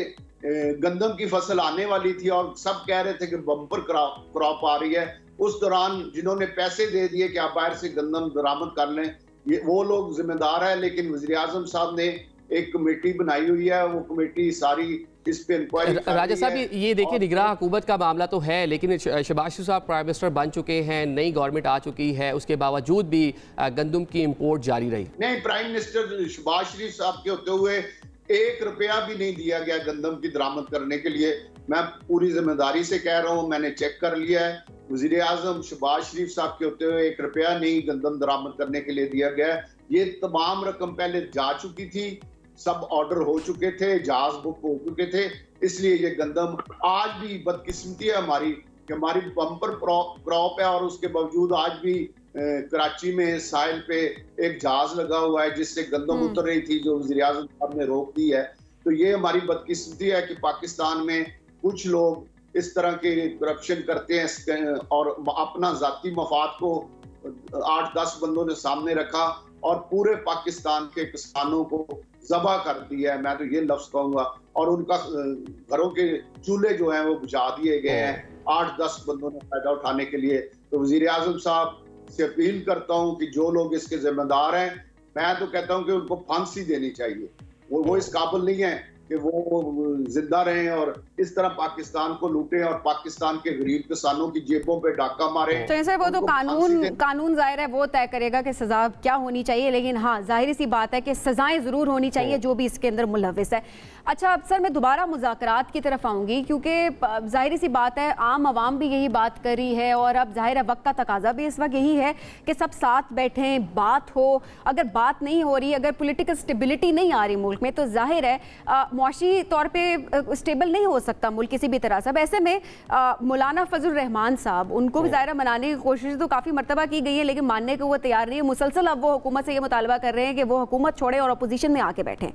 गंदम की फसल आने वाली थी और सब कह रहे थे कि बम्पर क्रॉप आ रही है, उस दौरान जिन्होंने पैसे दे दिए कि आप बाहर से गंदम बरामद कर लें, ये वो लोग जिम्मेदार है। लेकिन वज़ीर आज़म साहब ने एक कमेटी बनाई हुई है, वो कमेटी सारी इस पे इंक्वायरी। राजा साहब ये देखिए निगरान हुकूमत का मामला तो है, लेकिन शहबाज शरीफ साहब प्राइम मिनिस्टर बन चुके हैं, नई गवर्नमेंट आ चुकी है, उसके बावजूद भी गंदम की इंपोर्ट जारी रही। नहीं, प्राइम मिनिस्टर शहबाज शरीफ साहब के होते हुए 1 रुपया भी नहीं दिया गया गंदम की दरामद करने के लिए। मैं पूरी जिम्मेदारी से कह रहा हूँ, मैंने चेक कर लिया है। वज़ीर आज़म शहबाज शरीफ साहब के होते हुए 1 रुपया नहीं गंदम दरामद करने के लिए दिया गया। ये तमाम रकम पहले जा चुकी थी, सब ऑर्डर हो चुके थे, जहाज बुक हो चुके थे। इसलिए ये गंदम, आज भी बदकिस्मती है हमारी कि हमारी बम्पर क्रॉप है और उसके बावजूद आज भी कराची में साहिल पे एक जहाज लगा हुआ है जिससे गंदम उतर रही थी, जो वज़ीर आज़म साहब ने रोक दी है। तो ये हमारी बदकिस्मती है कि पाकिस्तान में कुछ लोग इस तरह के करप्शन करते हैं और अपना जाती मफाद को 8-10 बंदों ने सामने रखा और पूरे पाकिस्तान के किसानों को ज़बा कर दिया है, मैं तो ये लफ्ज़ कहूँगा। और उनका घरों के चूल्हे जो हैं वो बुझा दिए गए हैं 8-10 बंदों ने फायदा उठाने के लिए। तो वज़ीर आज़म साहब से अपील करता हूँ कि जो लोग इसके जिम्मेदार हैं, मैं तो कहता हूँ कि उनको फांसी देनी चाहिए। वो इस काबिल नहीं है कि वो जिंदा रहें और इस तरह पाकिस्तान को लूटे और पाकिस्तान के गरीब किसानों की जेबों पे डाका मारे। तो सर वो तो कानून जाहिर है वो तय करेगा कि सजा क्या होनी चाहिए, लेकिन हाँ जाहिर सी बात है कि सजाएं जरूर होनी चाहिए जो भी इसके अंदर मुलविस है। अच्छा अब सर मैं दोबारा मुज़ाकरात की तरफ आऊंगी, क्योंकि जाहिर सी बात है आम आवाम भी यही बात कर रही है और अब जाहिर है वक्त का तकाजा भी इस वक्त यही है कि सब साथ बैठें, बात हो। अगर बात नहीं हो रही, अगर पॉलिटिकल स्टेबिलिटी नहीं आ रही मुल्क में, तो जाहिर है मुआशी तौर पे स्टेबल नहीं हो सकता मुल्क किसी भी तरह से। अब ऐसे में मौलाना फजल रहमान साहब, उनको भी ज़ाहिर मनाने की कोशिश तो काफ़ी मरतबा की गई है, लेकिन मानने को वो तैयार नहीं है। मुसलसल अब वो हुकूमत से ये मुतालबा कर रहे हैं कि वो हुकूमत छोड़े और अपोजिशन में आके बैठें।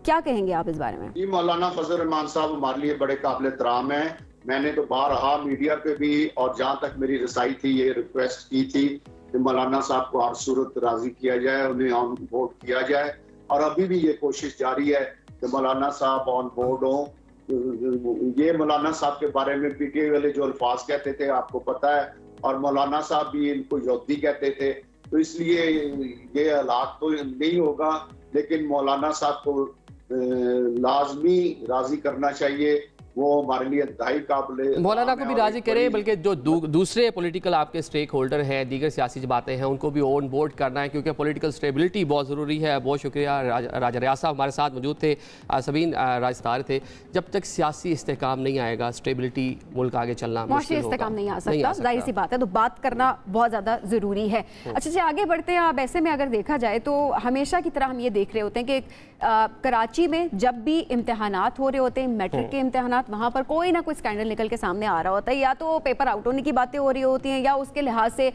क्या कहेंगे आप इस बारे में? जी, मौलाना फजल रहमान साहब हमारे लिए बड़े काबिल एहतराम है। मैंने तो बारहा मीडिया पे भी और जहाँ तक मेरी रसाई थी ये रिक्वेस्ट की थी कि मौलाना साहब को हर सूरत राजी किया जाए, उन्हें ऑन बोर्ड किया जाए, और अभी भी ये कोशिश जारी है कि मौलाना साहब ऑन बोर्ड हों। ये मौलाना साहब के बारे में पीटीआई वाले जो अल्फाज कहते थे आपको पता है, और मौलाना साहब भी इनको यहूदी कहते थे, तो इसलिए ये हालात तो नहीं होगा, लेकिन मौलाना साहब को लाजमी राजी करना चाहिए। वो हमारे लिए इंतहाई काबिल, मौलाना को भी राजी करे, बल्कि जो दूसरे पॉलिटिकल आपके स्टेक होल्डर हैं, दीगर सियासी बातें हैं, उनको भी ऑन बोर्ड करना है, क्योंकि पॉलिटिकल स्टेबिलिटी बहुत ज़रूरी है। बहुत शुक्रिया राजा रियाज साहब हमारे साथ मौजूद थे, सबीन राजदार थे। जब तक सियासी इस्तेकाम नहीं आएगा, स्टेबिलिटी, मुल्क आगे चलना मुश्किल इस्तेकाम नहीं आ सकता, जाहिर सी बात है। तो बात करना बहुत ज़्यादा ज़रूरी है। अच्छा जी आगे बढ़ते हैं। अब ऐसे में अगर देखा जाए तो हमेशा की तरह हम ये देख रहे होते हैं कि कराची में जब भी इम्तिहानात हो रहे होते हैं, मैट्रिक के इम्तिहानात, वहाँ पर कोई ना कोई स्कैंडल निकल के सामने आ रहा होता है। या तो पेपर आउट होने की बातें हो रही होती हैं, या उसके लिहाज से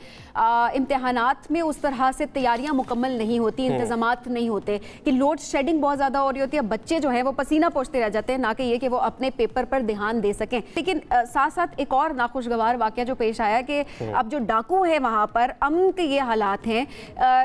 इम्तिहानात में उस तरह से तैयारियां मुकम्मल नहीं होती, इंतजामात नहीं होते, कि लोड शेडिंग बहुत ज़्यादा हो रही होती है। बच्चे जो है वो पसीना पोंछते रह जाते हैं, ना कि ये कि वो अपने पेपर पर ध्यान दे सकें। लेकिन साथ साथ एक और नाखुशगवार वाक़या जो पेश आया कि अब जो डाकू है वहाँ पर, अमन के ये हालात हैं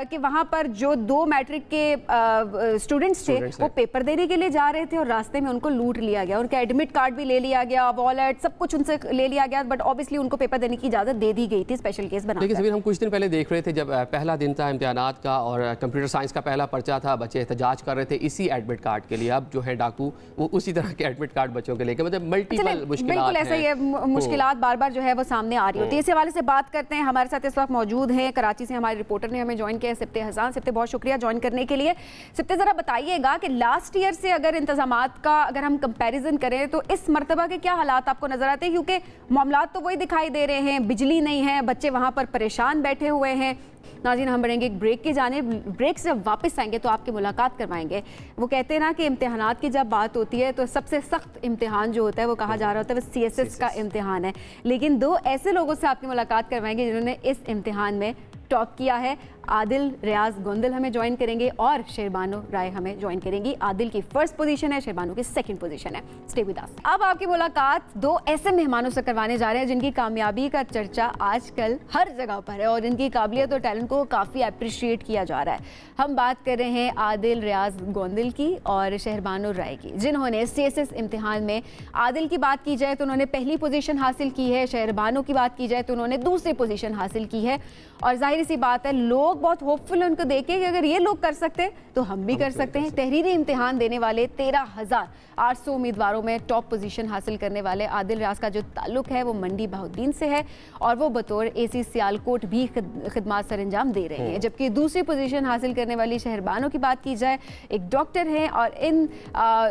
कि वहाँ पर जो 2 मैट्रिक के स्टूडेंट्स थे वो पेपर देने के लिए जा रहे थे और रास्ते में उनको लूट लिया गया, उनका एडमिट कार्ड भी ले लिया गया, वॉलेट सब कुछ उनसे ले लिया गया, बट ऑब्वियसली उनको पेपर देने की इजाजत दे दी गई थी स्पेशल केस बना। लेकिन सभी हम कुछ दिन पहले देख रहे थे, जब पहला दिन था इम्तिहानात का और कंप्यूटर साइंस का पहला पर्चा था, बच्चे एहतजाज कर रहे थे इसी एडमिट कार्ड के लिए। अब जो है डाकू वो उसी तरह के एडमिट कार्ड बच्चों के लेके, मतलब मल्टीपल बिल्कुल ऐसा ही है, मुश्किलात बार बार जो है वो सामने आ रही होती है। इस हवाले से बात करते हैं। हमारे साथ इस वक्त मौजूद हैं कराची से हमारे रिपोर्टर ने हमें ज्वाइन किया, सिप्ते हसन। सिप्ते बहुत शुक्रिया ज्वाइन करने के लिए। सिप्ते जरा बताइएगा कि लास्ट ईयर से अगर इंतजामात का अगर हम कंपैरिजन करें तो इस मरतबा के क्या हालात आपको नजर आते हैं? क्योंकि मामलात तो वही दिखाई दे रहे हैं, बिजली नहीं है, बच्चे वहां पर परेशान बैठे हुए हैं। नाज़रीन हम बढ़ेंगे एक ब्रेक की जानिब। ब्रेक से जब वापस आएंगे तो आपकी मुलाकात करवाएंगे। वो कहते हैं ना कि इम्तिहानात की जब बात होती है तो सबसे सख्त इम्तिहान जो होता है वो कहा जा रहा होता है वो CSS का इम्तिहान है, लेकिन 2 ऐसे लोगों से आपकी मुलाकात करवाएंगे जिन्होंने इस इम्तिहान में टॉप किया है। आदिल रियाज गोंदल हमें ज्वाइन करेंगे और शहरबानो राय हमें ज्वाइन करेंगी। आदिल की फर्स्ट पोजीशन है, शहरबानो की सेकंड पोजीशन है। स्टे विद अस। अब आपकी मुलाकात 2 ऐसे मेहमानों से करवाने जा रहे हैं जिनकी कामयाबी का चर्चा आजकल हर जगह पर है और इनकी काबिलियत और टैलेंट को काफ़ी अप्रिशिएट किया जा रहा है। हम बात कर रहे हैं आदिल रियाज गोंदल की और शहरबानो राय की, जिन्होंने CSS इम्तिहान में, आदिल की बात की जाए तो उन्होंने पहली पोजीशन हासिल की है, शहरबानो की बात की जाए तो उन्होंने दूसरी पोजीशन हासिल की है। और जाहिर सी बात है लोग बहुत होपफुल हैं उनको देखे कि अगर ये लोग कर सकते हैं तो हम भी कर सकते हैं। तहरीरी इम्तिहान देने वाले 13,800 उम्मीदवारों में टॉप पोजीशन हासिल करने वाले आदिल रियाज का जो ताल्लुक है वो मंडी बहाउद्दीन से है और वो बतौर AC सियालकोट भी खिदमात सर अंजाम दे रहे हैं। जबकि दूसरी पोजीशन हासिल करने वाली शहरबानो की बात की जाए, एक डॉक्टर हैं और इन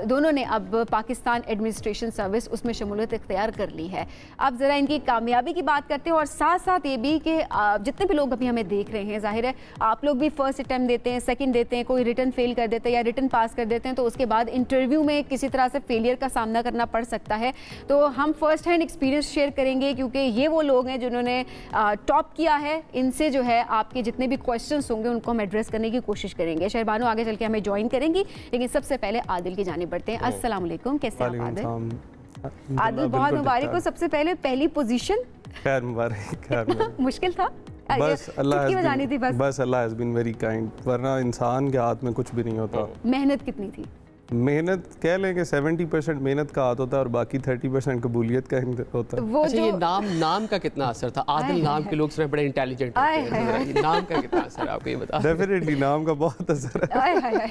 दोनों ने अब पाकिस्तान एडमिनिस्ट्रेशन सर्विस उसमें शमूलियत इख्तियार कर ली है। अब ज़रा इनकी कामयाबी की बात करते हैं और साथ साथ ये भी कि जितने भी लोग अभी हमें देख रहे हैं, जाहिर है आप लोग भी फर्स्ट अटैम्प्ट देते हैं, सेकंड देते हैं, कोई रिटर्न फेल कर देते हैं या रिटर्न पास कर देते हैं तो उसके बाद इंटरव्यू में किसी तरह से फेलियर का सामना करना पड़ सकता है। तो हम फर्स्ट हैंड एक्सपीरियंस शेयर करेंगे क्योंकि ये वो लोग हैं जिन्होंने टॉप किया है। इनसे जो है आपके जितने भी क्वेश्चंस होंगे उनको हम एड्रेस करने की कोशिश करेंगे। शहरबानो आगे चल के हमें ज्वाइन करेंगी, लेकिन सबसे पहले आदिल की जानिब बढ़ते हैं। अस्सलाम वालेकुम, कैसे हैं आदिल? आदिल बहुत मुबारक हो। सबसे पहले पहली पोजीशन, खैर मुबारक। मुश्किल था बस अल्लाह थी, बस अल्लाह हैज़ बीन वेरी काइंड, वरना इंसान के हाथ में कुछ भी नहीं होता। मेहनत कितनी थी? मेहनत कह लें कि 70% मेहनत का हाथ होता है और बाकी 30% कबूलियत का होता है। वो अच्छा, जो ये नाम का कितना असर था? आदिल नाम के लोग सिर्फ बड़े इंटेलिजेंट होते हैं, नाम का कितना असर है आपको ये बता? डेफिनेटली नाम का बहुत असर है।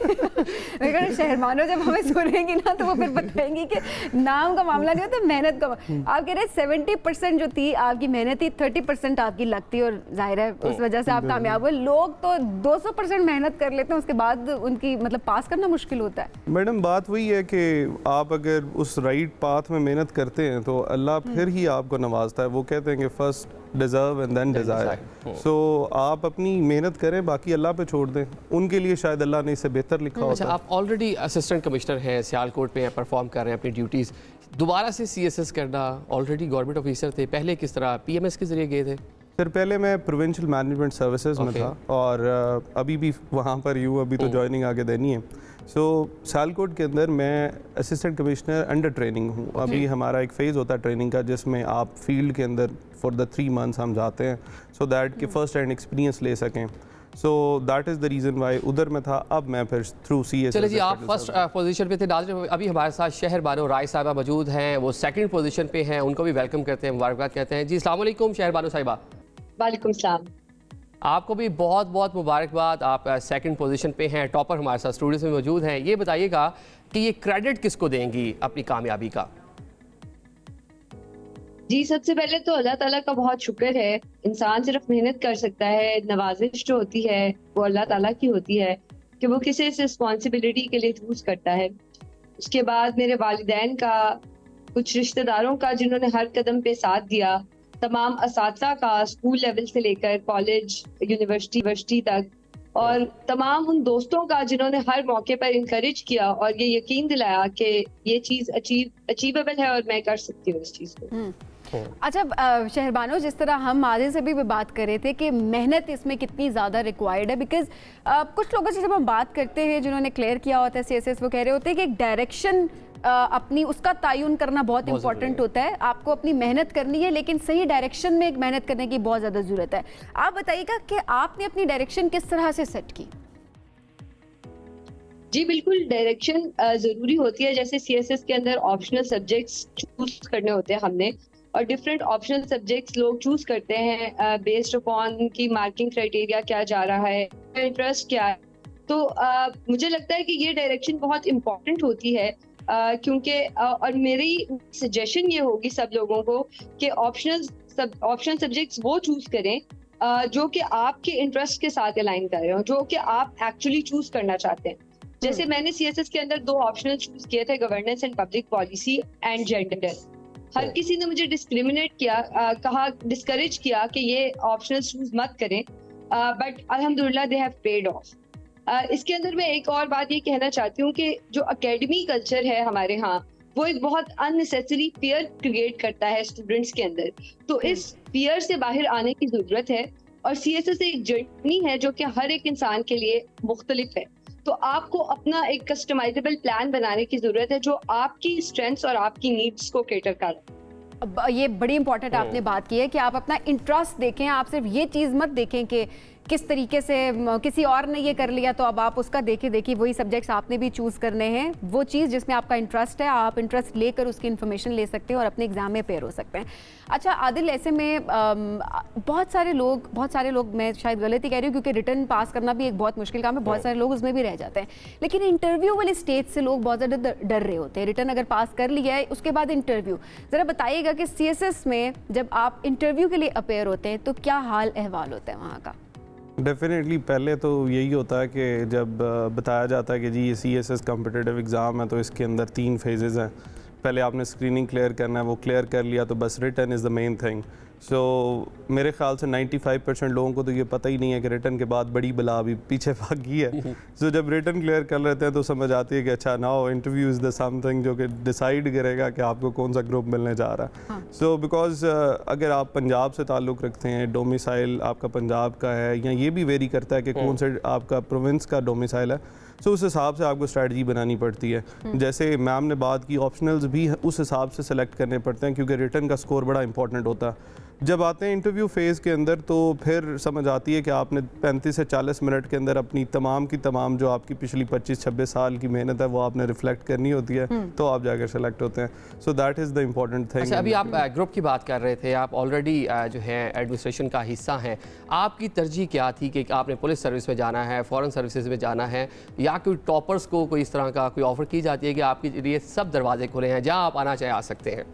शहरमानो जब हमें सुनेंगी ना तो वो फिर बताएंगी कि नाम का मामला नहीं होता, मेहनत का। आप कह रहे 70% जो थी आपकी मेहनत थी, 30% आपकी लगती, और जाहिर है उस वजह से आप कामयाब हुए। लोग तो 200% मेहनत कर लेते हैं, उसके बाद उनकी मतलब पास करना मुश्किल होता है। मैडम बात वही है कि आप अगर उस राइट पाथ में मेहनत करते हैं तो अल्लाह फिर ही आपको नवाजता है। वो कहते हैं कि first deserve and then desire. So आप अपनी मेहनत करें, बाकी अल्लाह पे छोड़ दें। उनके लिए शायद अल्लाह ने इससे बेहतर लिखा होता है। अच्छा, आप ऑलरेडी असिस्टेंट कमिश्नर हैं, सियालकोट पे परफॉर्म कर रहे हैं अपनी ड्यूटीज़, दोबारा से CSS करना, ऑलरेडी गवर्नमेंट ऑफिसर थे, पहले किस तरह PMS के ज़रिए गए थे? सर पहले मैं प्रोविंशियल मैनेजमेंट सर्विसेज में था और अभी भी वहाँ पर ही हूँ, अभी तो ज्वाइनिंग आगे देनी है। सो सियालकोट के अंदर मैं असिस्टेंट कमिश्नर अंडर ट्रेनिंग हूँ। अभी हमारा एक फ़ेज़ होता है ट्रेनिंग का जिसमें आप फील्ड के अंदर फॉर द 3 मंथ्स हम जाते हैं सो दैट कि फ़र्स्ट हैंड एक्सपीरियंस ले सकें। So that is the reason why उधर में था। अब मैं फिर थ्रू CSS। चलिए जी, आप फर्स्ट पोजीशन पे थे। नाज़रीन, अभी हमारे साथ शहर बानो राय साहिबा मौजूद हैं, वो सेकंड पोजीशन पे हैं, उनको भी वेलकम करते हैं, मुबारकबाद कहते हैं। जी अस्सलाम वालेकुम शहर बानो साहिबा। वालेकुम सलाम। आपको भी बहुत बहुत मुबारकबाद, आप सेकंड पोजीशन पे हैं, टॉपर हमारे साथ स्टूडियो में मौजूद हैं। ये बताइएगा कि ये क्रेडिट किसको देंगी अपनी कामयाबी का? जी सबसे पहले तो अल्लाह ताला का बहुत शुक्र है। इंसान सिर्फ मेहनत कर सकता है, नवाजिश जो होती है वो अल्लाह ताला की होती है कि वो किसी रिस्पॉन्सिबिलिटी के लिए चूज करता है। उसके बाद मेरे वालिदैन का, कुछ रिश्तेदारों का जिन्होंने हर कदम पे साथ दिया, तमाम असातिज़ा का स्कूल लेवल से लेकर कॉलेज यूनिवर्सिटी तक, और तमाम उन दोस्तों का जिन्होंने हर मौके पर इनकरेज किया और ये यकीन दिलाया कि ये चीज़ अचीवेबल है और मैं कर सकती हूँ इस चीज़ को। अच्छा शहरबानो, जिस तरह हम आदिल से भी बात कर रहे थे कि मेहनत इसमें कितनी ज़्यादा रिक्वायर्ड है, बिकॉज कुछ लोगों से जब हम बात करते हैं जिन्होंने क्लियर किया होता है CSS, वो कह रहे होते हैं कि एक डायरेक्शन अपनी उसका तयन करना बहुत इंपॉर्टेंट होता है। आपको अपनी मेहनत करनी है लेकिन सही डायरेक्शन में एक मेहनत करने की बहुत ज़्यादा ज़रूरत है। आप बताइएगा कि आपने अपनी डायरेक्शन किस तरह से सेट की? जी बिल्कुल, डायरेक्शन ज़रूरी होती है। जैसे CSS के अंदर ऑप्शनल सब्जेक्ट्स चूज करने होते हैं हमने, और डिफरेंट ऑप्शनल सब्जेक्ट्स लोग चूज करते हैं बेस्ड अपॉन की मार्किंग क्राइटेरिया क्या जा रहा है, इंटरेस्ट क्या है। तो मुझे लगता है कि ये डायरेक्शन बहुत इम्पोर्टेंट होती है क्योंकि और मेरी सजेशन ये होगी सब लोगों को कि ऑप्शनल सब्जेक्ट्स वो चूज करें जो कि आपके इंटरेस्ट के साथ अलाइन कर रहे हो, जो कि आप एक्चुअली चूज करना चाहते हैं। जैसे मैंने CSS के अंदर 2 ऑप्शनल चूज किए थे, governance and public policy and gender. हर किसी ने मुझे डिस्क्रिमिनेट किया, कहा, डिस्करेज किया कि ये ऑप्शनल चूज मत करें, बट अल्हम्दुलिल्लाह दे हैव पेड ऑफ। इसके अंदर मैं एक और बात ये कहना चाहती हूँ कि जो एकेडमी कल्चर है हमारे यहाँ, वो एक बहुत अननेसेसरी फियर क्रिएट करता है स्टूडेंट्स के अंदर। तो इस फियर से बाहर आने की जरूरत है, और CSS एक जर्नी है जो कि हर एक इंसान के लिए मुख्तलिफ है। तो आपको अपना एक कस्टमाइजेबल प्लान बनाने की जरूरत है जो आपकी स्ट्रेंथ्स और आपकी नीड्स को कैटर करे। ये बड़ी इंपॉर्टेंट आपने बात की है कि आप अपना इंटरेस्ट देखें। आप सिर्फ ये चीज़ मत देखें कि किस तरीके से किसी और ने ये कर लिया तो अब आप उसका देखिए वही सब्जेक्ट्स आपने भी चूज़ करने हैं। वो चीज़ जिसमें आपका इंटरेस्ट है, आप इंटरेस्ट लेकर उसकी इन्फॉर्मेशन ले सकते हैं और अपने एग्जाम में पेयर हो सकते हैं। अच्छा आदिल, ऐसे में बहुत सारे लोग, मैं शायद गलती कह रही हूँ क्योंकि रिटर्न पास करना भी एक बहुत मुश्किल काम है, बहुत सारे लोग उसमें भी रह जाते हैं, लेकिन इंटरव्यू वाली स्टेज से लोग बहुत ज़्यादा डर रहे होते हैं। रिटर्न अगर पास कर लिया है उसके बाद इंटरव्यू, ज़रा बताइएगा कि CSS में जब आप इंटरव्यू के लिए अपेयर होते हैं तो क्या हाल अहवाल होता है वहाँ का? डेफिनेटली पहले तो यही होता है कि जब बताया जाता है कि जी ये CSS कॉम्पिटिटिव एग्ज़ाम है तो इसके अंदर 3 फेजेज़ हैं। पहले आपने स्क्रीनिंग क्लियर करना है, वो क्लियर कर लिया तो बस return is the main thing. So मेरे ख्याल से 95% लोगों को तो ये पता ही नहीं है कि रिटर्न के बाद बड़ी बला अभी पीछे भागी है। सो जब रिटर्न क्लियर कर लेते हैं तो समझ आती है कि अच्छा now interview is the something जो कि डिसाइड करेगा कि आपको कौन सा ग्रुप मिलने जा रहा है। सो बिकॉज अगर आप पंजाब से ताल्लुक़ रखते हैं, डोमिसाइल आपका पंजाब का है, या ये भी वेरी करता है कि कौन से आपका प्रोविंस का डोमिसाइल है, सो उस हिसाब से आपको स्ट्रैटेजी बनानी पड़ती है। जैसे मैम ने बात की, ऑप्शनल्स भी उस हिसाब से सेलेक्ट करने पड़ते हैं क्योंकि रिटर्न का स्कोर बड़ा इंपॉर्टेंट होता है। जब आते हैं इंटरव्यू फेज़ के अंदर तो फिर समझ आती है कि आपने 35 से 40 मिनट के अंदर अपनी तमाम की तमाम जो आपकी पिछली 25-26 साल की मेहनत है वो आपने रिफ्लेक्ट करनी होती है, तो आप जाकर सेलेक्ट होते हैं। So that is the important thing. अच्छा, अभी आप ग्रुप की बात कर रहे थे, आप ऑलरेडी जो है एडमिनिस्ट्रेशन का हिस्सा हैं, आपकी तरजीह क्या थी कि आपने पुलिस सर्विस में जाना है, फॉरेन सर्विसेज में जाना है, या कोई टॉपर्स को कोई इस तरह का कोई ऑफर की जाती है कि आपके लिए सब दरवाजे खुले हैं, जहाँ आप आना चाहे आ सकते हैं?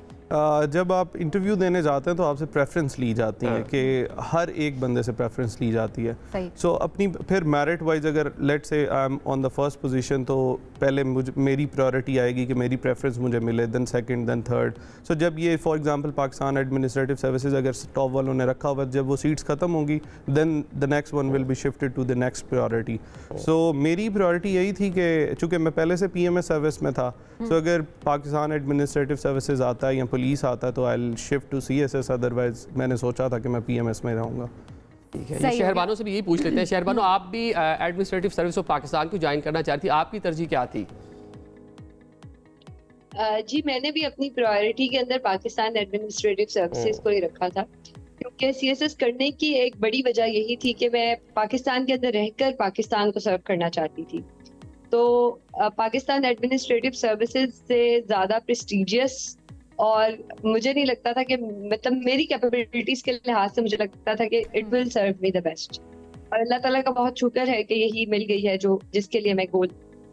जब आप इंटरव्यू देने जाते हैं तो आपसे प्रेफरेंस ली जाती है कि हर एक बंदे से प्रेफरेंस ली जाती है। सो अपनी फिर मेरिट वाइज अगर let's say I am on the first position तो पहले मुझे मेरी प्रायोरिटी आएगी कि मेरी प्रेफरेंस मुझे मिले, then second, then third. So जब ये for example Pakistan administrative services अगर टॉप वालों ने रखा हुआ, जब वो सीट्स ख़त्म होंगी then the next one will be shifted to the next priority. So मेरी प्रायोरिटी यही थी कि चूँकि मैं पहले से PMS सर्विस में था, सो अगर पाकिस्तान एडमिनिस्ट्रेटिव सर्विसेज आता है या पुलिस आता है तो I will shift to CSS, otherwise मैंने सोचा था कि मैं PMS में रहूँगा। ठीक है, ये शहरबानों से भी यही पूछ लेते हैं। शहरबानों, आप भी एडमिनिस्ट्रेटिव सर्विस ऑफ पाकिस्तान को ज्वाइन करना चाहती थी, आपकी तरजीह क्या थी? जी, मैंने भी अपनी प्रायोरिटी के अंदर पाकिस्तान एडमिनिस्ट्रेटिव सर्विसेज को ही रखा था, क्योंकि CSS करने की एक बड़ी वजह यही थी कि मैं पाकिस्तान के अंदर रहकर पाकिस्तान को सर्व करना चाहती थी। तो पाकिस्तान एडमिनिस्ट्रेटिव सर्विसेज से ज़्यादा प्रेस्टिजियस और मुझे नहीं लगता था कि मतलब मेरी कैपेबिलिटीज के लिहाज से मुझे लगता था कि it will serve me the best, और अल्लाह ताला का बहुत शुक्र है कि यही मिल गई है जो जिसके लिए मैं गोल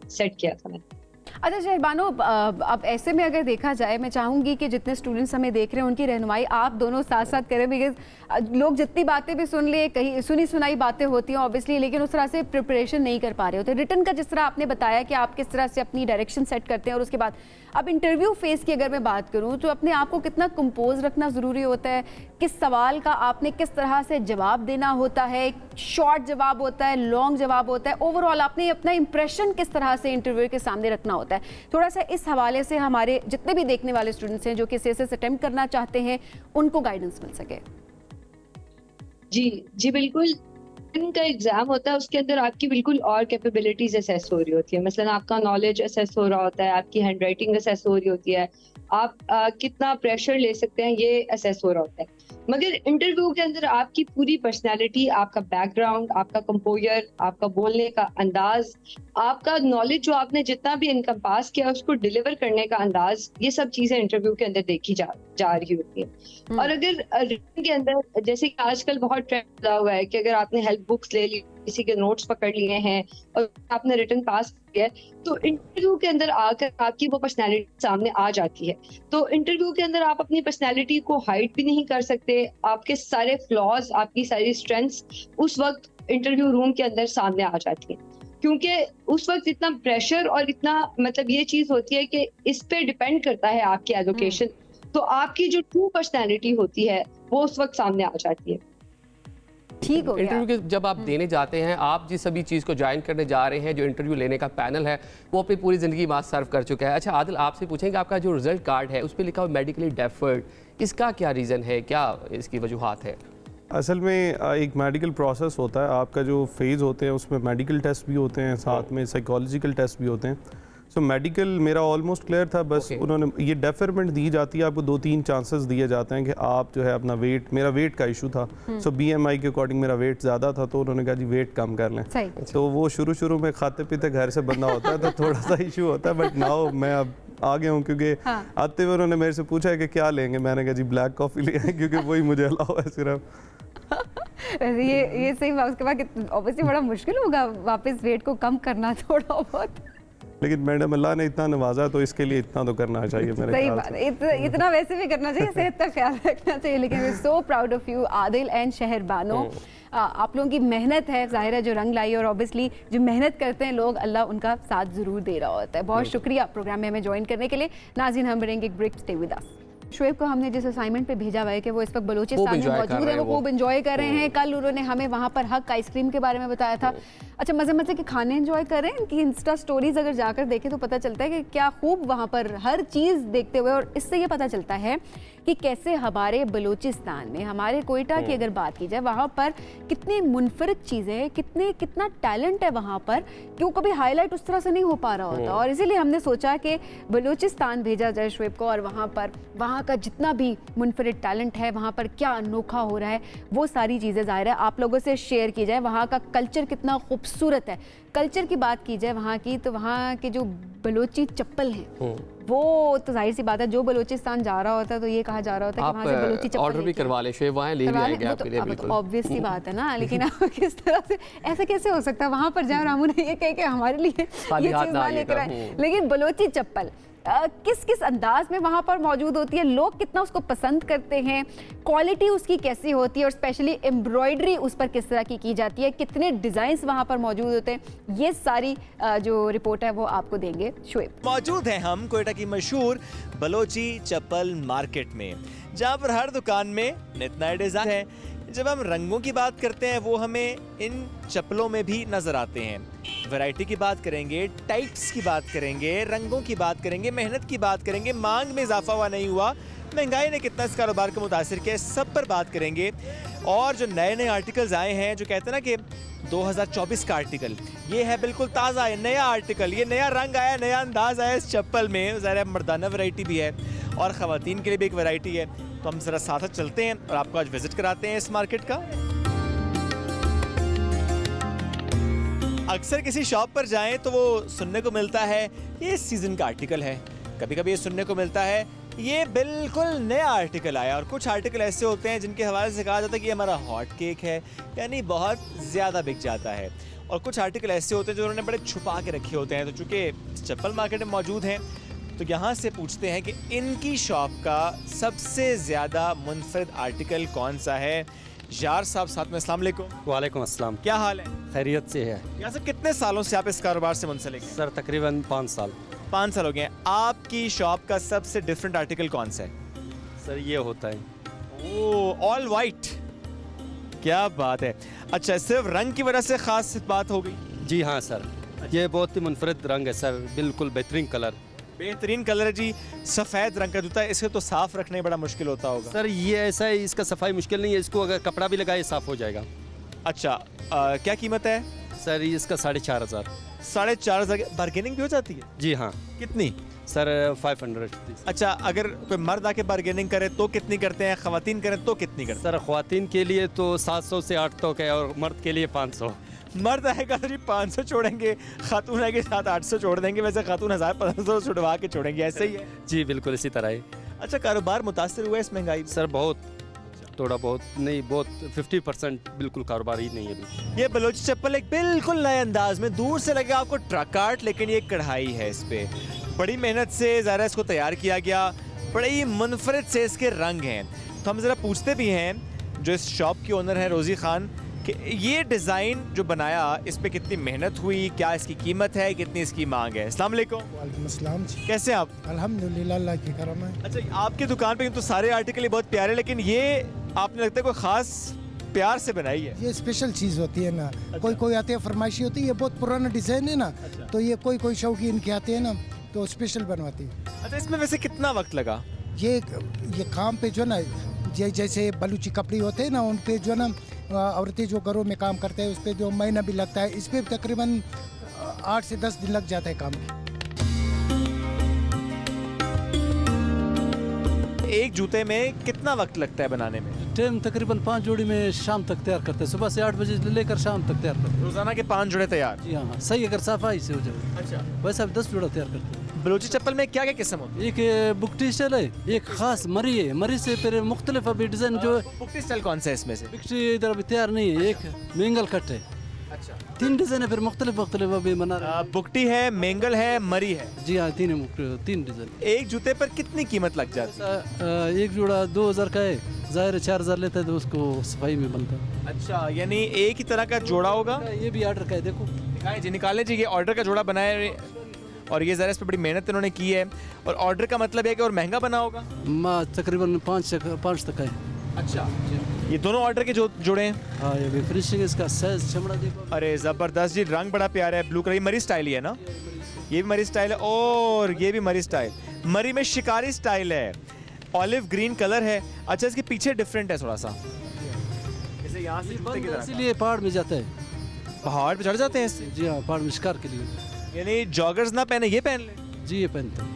सेट किया था मैंने। अच्छा शहरबानो, अब ऐसे में अगर देखा जाए, मैं चाहूँगी कि जितने स्टूडेंट्स हमें देख रहे हैं उनकी रहनुमाई आप दोनों साथ साथ करें, बिकॉज लोग जितनी बातें भी सुन लिए, कहीं सुनी सुनाई बातें होती हैं ऑब्वियसली, लेकिन उस तरह से प्रिपरेशन नहीं कर पा रहे होते। रिटर्न का जिस तरह आपने बताया कि आप किस तरह से अपनी डायरेक्शन सेट करते हैं, और उसके बाद अब इंटरव्यू फेज़ की अगर मैं बात करूँ तो अपने आप को कितना कंपोज रखना ज़रूरी होता है, किस सवाल का आपने किस तरह से जवाब देना होता है, शॉर्ट जवाब होता है, लॉन्ग जवाब होता है, ओवरऑल आपने अपना इंप्रेशन किस तरह से इंटरव्यू के सामने रखना होता है, थोड़ा सा इस हवाले से हमारे जितने भी देखने वाले स्टूडेंट्स हैं जो कि CSS अटेम्प्ट करना चाहते हैं उनको गाइडेंस मिल सके। जी बिल्कुल। इनका एग्जाम होता है, उसके अंदर आपकी बिल्कुल और कैपेबिलिटीज असेस हो रही होती है। मसलन आपका नॉलेज असेस हो रहा होता है, आपकी हैंड राइटिंग असेस हो रही होती है, आप कितना प्रेशर ले सकते हैं ये असेस हो रहा होता है। मगर इंटरव्यू के अंदर आपकी पूरी पर्सनालिटी, आपका बैकग्राउंड, आपका कंपोजर, आपका बोलने का अंदाज, आपका नॉलेज जो आपने जितना भी इनकम्पास किया उसको डिलीवर करने का अंदाज, ये सब चीजें इंटरव्यू के अंदर देखी जा रही होती है। और अगर रिटन के अंदर जैसे कि आजकल बहुत ट्रेंड हुआ है कि अगर आपने हेल्प बुक्स ले ली, किसी के नोट्स पकड़ लिए हैं और आपने रिटन पास किया है, तो इंटरव्यू के अंदर आकर आपकी वो पर्सनैलिटी सामने आ जाती है। तो इंटरव्यू के अंदर आप अपनी पर्सनैलिटी को हाइड भी नहीं कर सकते, आपके सारे फ्लॉज, आपकी सारी स्ट्रेंथ्स उस वक्त इंटरव्यू रूम के अंदर सामने आ जाती है, क्योंकि उस वक्त इतना प्रेशर और इतना मतलब ये चीज होती है कि इस पे डिपेंड करता है आपकी एलोकेशन, तो आपकी जो ट्रू पर्सनैलिटी होती है वो उस वक्त सामने आ जाती है। ठीक हो गया। इंटरव्यू के जब आप देने जाते हैं, आप जिस सभी चीज़ को ज्वाइन करने जा रहे हैं, जो इंटरव्यू लेने का पैनल है वो अपनी पूरी ज़िंदगी मास सर्व कर चुका है। अच्छा आदिल, आपसे पूछेंगे आपका जो रिजल्ट कार्ड है उस पर लिखा हुआ मेडिकली डेफर्ड, इसका क्या रीज़न है, क्या इसकी वजूहात है? असल में एक मेडिकल प्रोसेस होता है, आपका जो फेज़ होते हैं उसमें मेडिकल टेस्ट भी होते हैं, साथ में साइकोलॉजिकल टेस्ट भी होते हैं। सो मेडिकल मेरा ऑलमोस्ट क्लियर था, बस उन्होंने ये डेफरमेंट दी जाती है, आपको 2-3 चांसेस दिए जाते हैं कि आप जो है अपना वेट, मेरा वेट का इशू था, सो BMI के अकॉर्डिंग मेरा वेट ज़्यादा था, तो उन्होंने कहा जी वेट कम कर लें। तो वो शुरू में खाते पीते घर से बंदा होता है तो थोड़ा सा इशू होता है, बट नाउ मैं अब आ गया हूँ, क्योंकि आते हुए उन्होंने मेरे से पूछा है कि क्या लेंगे, मैंने कहा जी ब्लैक कॉफ़ी ले आए, क्योंकि वही मुझे अलाउ है सिर्फ। ये सही बात, उसके बाद ऑब्वियसली बड़ा मुश्किल होगा वापस वेट को कम करना थोड़ा बहुत, लेकिन मैडम अल्लाह ने इतना नवाजा तो इसके लिए इतना तो करना चाहिए मेरे सही बात, इतना वैसे भी करना चाहिए, सेहत का ख्याल रखना चाहिए। लेकिन we so proud of you Adil and Shehrbano, आप लोगों की मेहनत है ज़ाहिर है जो रंग लाई, और ऑब्वियसली जो मेहनत करते हैं लोग अल्लाह उनका साथ ज़रूर दे रहा होता है। बहुत शुक्रिया प्रोग्राम में हमें ज्वाइन करने के लिए। नाज़रीन, हम बढ़ेंगे एक break, stay with us. Shoaib को हमने जिस असाइनमेंट पे भेजा हुआ है कि वो इस वक्त बलूचिस्तान में मौजूद है, वो खूब एंजॉय कर रहे हैं। कल उन्होंने हमें वहाँ पर हक आइसक्रीम के बारे में बताया था। अच्छा, मज़े मज़े के खाने एंजॉय कर रहे हैं, इनकी इंस्टा स्टोरीज अगर जाकर देखें तो पता चलता है कि क्या खूब वहाँ पर हर चीज़ देखते हुए, और इससे ये पता चलता है कि कैसे हमारे बलूचिस्तान में, हमारे कोयटा की अगर बात की जाए, वहाँ पर कितनी मुनफरिद चीज़ें हैं, कितना टैलेंट है वहाँ पर कि वो कभी हाईलाइट उस तरह से नहीं हो पा रहा होता। और इसीलिए हमने सोचा कि बलूचिस्तान भेजा जाए शुएब को, और वहाँ पर वहाँ का जितना भी मुनफरिद टैलेंट है, वहाँ पर क्या अनोखा हो रहा है, वो सारी चीज़ें ज़ाहिर है आप लोगों से शेयर की जाए। वहाँ का कल्चर कितना खूबसूरत है। कल्चर की बात की जाए वहाँ की, तो वहाँ के जो बलोची चप्पल हैं वो तो जाहिर सी बात है, जो बलूचिस्तान जा रहा होता है तो ये कहा जा रहा होता है कि वहाँ से बलूची चप्पल ऑर्डर भी करवा ले, शुएब वहाँ ले भी आएंगे आपके लिए। बिल्कुल ऑब्वियस सी बात है ना, लेकिन आप किस तरह से, ऐसा कैसे हो सकता है वहाँ पर जाओ रामू ने ये कह के हमारे लिए ये चीज़ वहाँ लेकर आए, लेकिन बलूची चप्पल किस किस अंदाज में वहाँ पर मौजूद होती है, लोग कितना उसको पसंद करते हैं, क्वालिटी उसकी कैसी होती है, और स्पेशली एम्ब्रॉयडरी उस पर किस तरह की जाती है, कितने डिज़ाइंस वहाँ पर मौजूद होते हैं, ये सारी जो रिपोर्ट है वो आपको देंगे शुएब। मौजूद हैं हम कोयटा की मशहूर बलोची चप्पल मार्केट में, जहाँ पर हर दुकान में नित नए डिज़ाइन है। जब हम रंगों की बात करते हैं वो हमें इन चप्पलों में भी नजर आते हैं। वैरायटी की बात करेंगे, टाइप्स की बात करेंगे, रंगों की बात करेंगे, मेहनत की बात करेंगे, मांग में इजाफा हुआ नहीं हुआ, महंगाई ने कितना इस कारोबार को मुतासिर किया, सब पर बात करेंगे। और जो नए नए आर्टिकल्स आए हैं, जो कहते हैं ना कि 2024 का आर्टिकल, ये है बिल्कुल ताज़ा है, नया आर्टिकल, ये नया रंग आया, नया अंदाज आया इस चप्पल में। ज़ाहिर मर्दाना वैरायटी भी है और ख़वातीन के लिए भी एक वैरायटी है। तो हम ज़रा साथ चलते हैं और आपको आज विजिट कराते हैं इस मार्केट का। अक्सर किसी शॉप पर जाएं तो वो सुनने को मिलता है ये सीजन का आर्टिकल है, कभी कभी ये सुनने को मिलता है ये बिल्कुल नया आर्टिकल आया, और कुछ आर्टिकल ऐसे होते हैं जिनके हवाले से कहा जाता है कि हमारा हॉट केक है, यानी बहुत ज़्यादा बिक जाता है। और कुछ आर्टिकल ऐसे होते हैं जो उन्होंने बड़े छुपा के रखे होते हैं। तो चूँकि चप्पल मार्केट में मौजूद हैं तो यहाँ से पूछते हैं कि इनकी शॉप का सबसे ज़्यादा मुनफरिद आर्टिकल कौन सा है। यार साहब साथ में, अस्सलाम वालेकुम। वालेकुम अस्सलाम। क्या हाल है? खैरियत से है। यहाँ से कितने सालों से आप इस कारोबार से मुंसलिक हैं? सर तकरीबन 5 साल। 5 साल हो गए हैं। आपकी शॉप का सबसे डिफरेंट आर्टिकल कौन सा है? सर ये होता है। ओह, ऑल वाइट, क्या बात है। अच्छा, सिर्फ रंग की वजह से खास बात हो गई? जी हाँ सर, ये बहुत ही मुनफरिद रंग है सर, बिल्कुल बेहतरीन कलर। बेहतरीन कलर है जी। सफ़ेद रंग का जूता है, इसे तो साफ रखने बड़ा मुश्किल होता होगा। सर ये ऐसा है, इसका सफाई मुश्किल नहीं है, इसको अगर कपड़ा भी लगाए साफ हो जाएगा। अच्छा, क्या कीमत है? सर इसका 4,500। 4,500। बार्गेनिंग भी हो जाती है? जी हाँ। कितनी? सर 500। अच्छा, अगर कोई मर्द आके बार्गेनिंग करे तो कितनी करते हैं, ख़वातीन करें तो कितनी करते हैं? सर ख़वातीन के लिए तो 700 से 800 का है, और मर्द के लिए 500। मर्द आएगा तो जी 500 छोड़ेंगे, खातून आएगी 700-800 छोड़ देंगे। वैसे खातून 1,500 छुड़वा के छोड़ेंगे, ऐसे ही है? जी बिल्कुल इसी तरह है। अच्छा, कारोबार मुतासिर हुआ इस महंगाई? सर बहुत, थोड़ा बहुत नहीं, बहुत 50% बिल्कुल कारोबार ही नहीं है अभी। ये बलोची चप्पल एक बिल्कुल नए अंदाज में, दूर से लगेगा आपको ट्रक आर्ट, लेकिन ये कढ़ाई है इस पे, बड़ी मेहनत से ज़रा इसको तैयार किया गया, बड़े ही मुनफरिद से इसके रंग हैं। तो हम ज़रा पूछते भी हैं जो इस शॉप की ओनर है रोज़ी खान, कि ये डिज़ाइन जो बनाया इस पे कितनी मेहनत हुई, क्या इसकी कीमत है, कितनी इसकी मांग है? अस्सलाम वालेकुम। वालेकुम अस्सलाम जी। कैसे आप? अल्हम्दुलिल्लाह, अल्लाह की करम है। अच्छा, आपकी दुकान पे तो सारे आर्टिकल ही बहुत प्यारे, लेकिन ये आपने लगता है कोई ख़ास प्यार से बनाई है? ये स्पेशल चीज़ होती है ना। अच्छा। कोई आते हैं फरमाइशी होती है, ये बहुत पुराना डिज़ाइन है ना। अच्छा। तो ये कोई शौकीन के आते हैं ना तो स्पेशल बनवाती है। अच्छा, इसमें वैसे कितना वक्त लगा? ये काम पे जो ना, जैसे बलूची कपड़े होते हैं ना, उन पे जो ना औरतें जो घरों में काम करते हैं उस पर जो महीना भी लगता है, इस पर तकरीबन 8 से 10 दिन लग जाता है काम। एक जूते में कितना वक्त लगता है बनाने में? टाइम तकरीबन 5 जोड़ी में शाम तक तैयार करते हैं, सुबह से 8 बजे लेकर शाम तक तैयार करते हैं। रोजाना के 5 जोड़े तैयार? जी हाँ, सही अगर सफाई से हो जाए। अच्छा, वैसे आप 10 जोड़ा तैयार करते हैं। बलूची चप्पल में क्या क्या किस्म होती है? एक बुकटी स्टाइल है, एक खास मरी है, मरी से फिर मुख्तलिफ अभी डिजाइन जो है। बुकटी स्टाइल कौन सा है इसमें से? बुकटी इधर अभी तैयार नहीं है, एक मेंगल कट है। अच्छा, 3 डिजाइन है, फिर मुख्तलिफ अभी बना रहे हैं। बुकटी है, मेंगल है, मरी है। जी हाँ, 3 डिजाइन। एक जूते पर कितनी कीमत लग जाती है? एक जोड़ा 2000 का है, जाहिर 4000 लेता है तो उसको सफाई में बनता है। अच्छा, यानी एक ही तरह का जोड़ा होगा? ये भी ऑर्डर का है, देखो दिखाएं जी, निकालें जी। ये ऑर्डर का जोड़ा बनाया है और ये ज़रा इस पर बड़ी मेहनत इन्होंने की है, और ऑर्डर का मतलब है कि और महंगा बना होगा? तकरीबन 5 तक है। अच्छा, ये दोनों ऑर्डर के जोड़े हैं? हाँ, ये भी फिनिशिंग इसका साइज चमड़ा देखो। अरे ज़बरदस्त जी, रंग बड़ा प्यारा है, ब्लू कलर। मरी स्टाइल ही है ना? ये भी मरी स्टाइल है, और ये भी मरी स्टाइल, मरी में शिकारी स्टाइल है। ऑलिव ग्रीन कलर है। अच्छा, इसके पीछे डिफरेंट है थोड़ा सा, जैसे यहाँ से जूते की तरह। इसीलिए पहाड़ में जाते हैं, पहाड़ पे चढ़ जाते हैं इससे? जी हाँ, पहाड़ में शिकार के लिए। यानी जॉगर्स ना पहने, ये पहन ले? जी, ये पहनते हैं।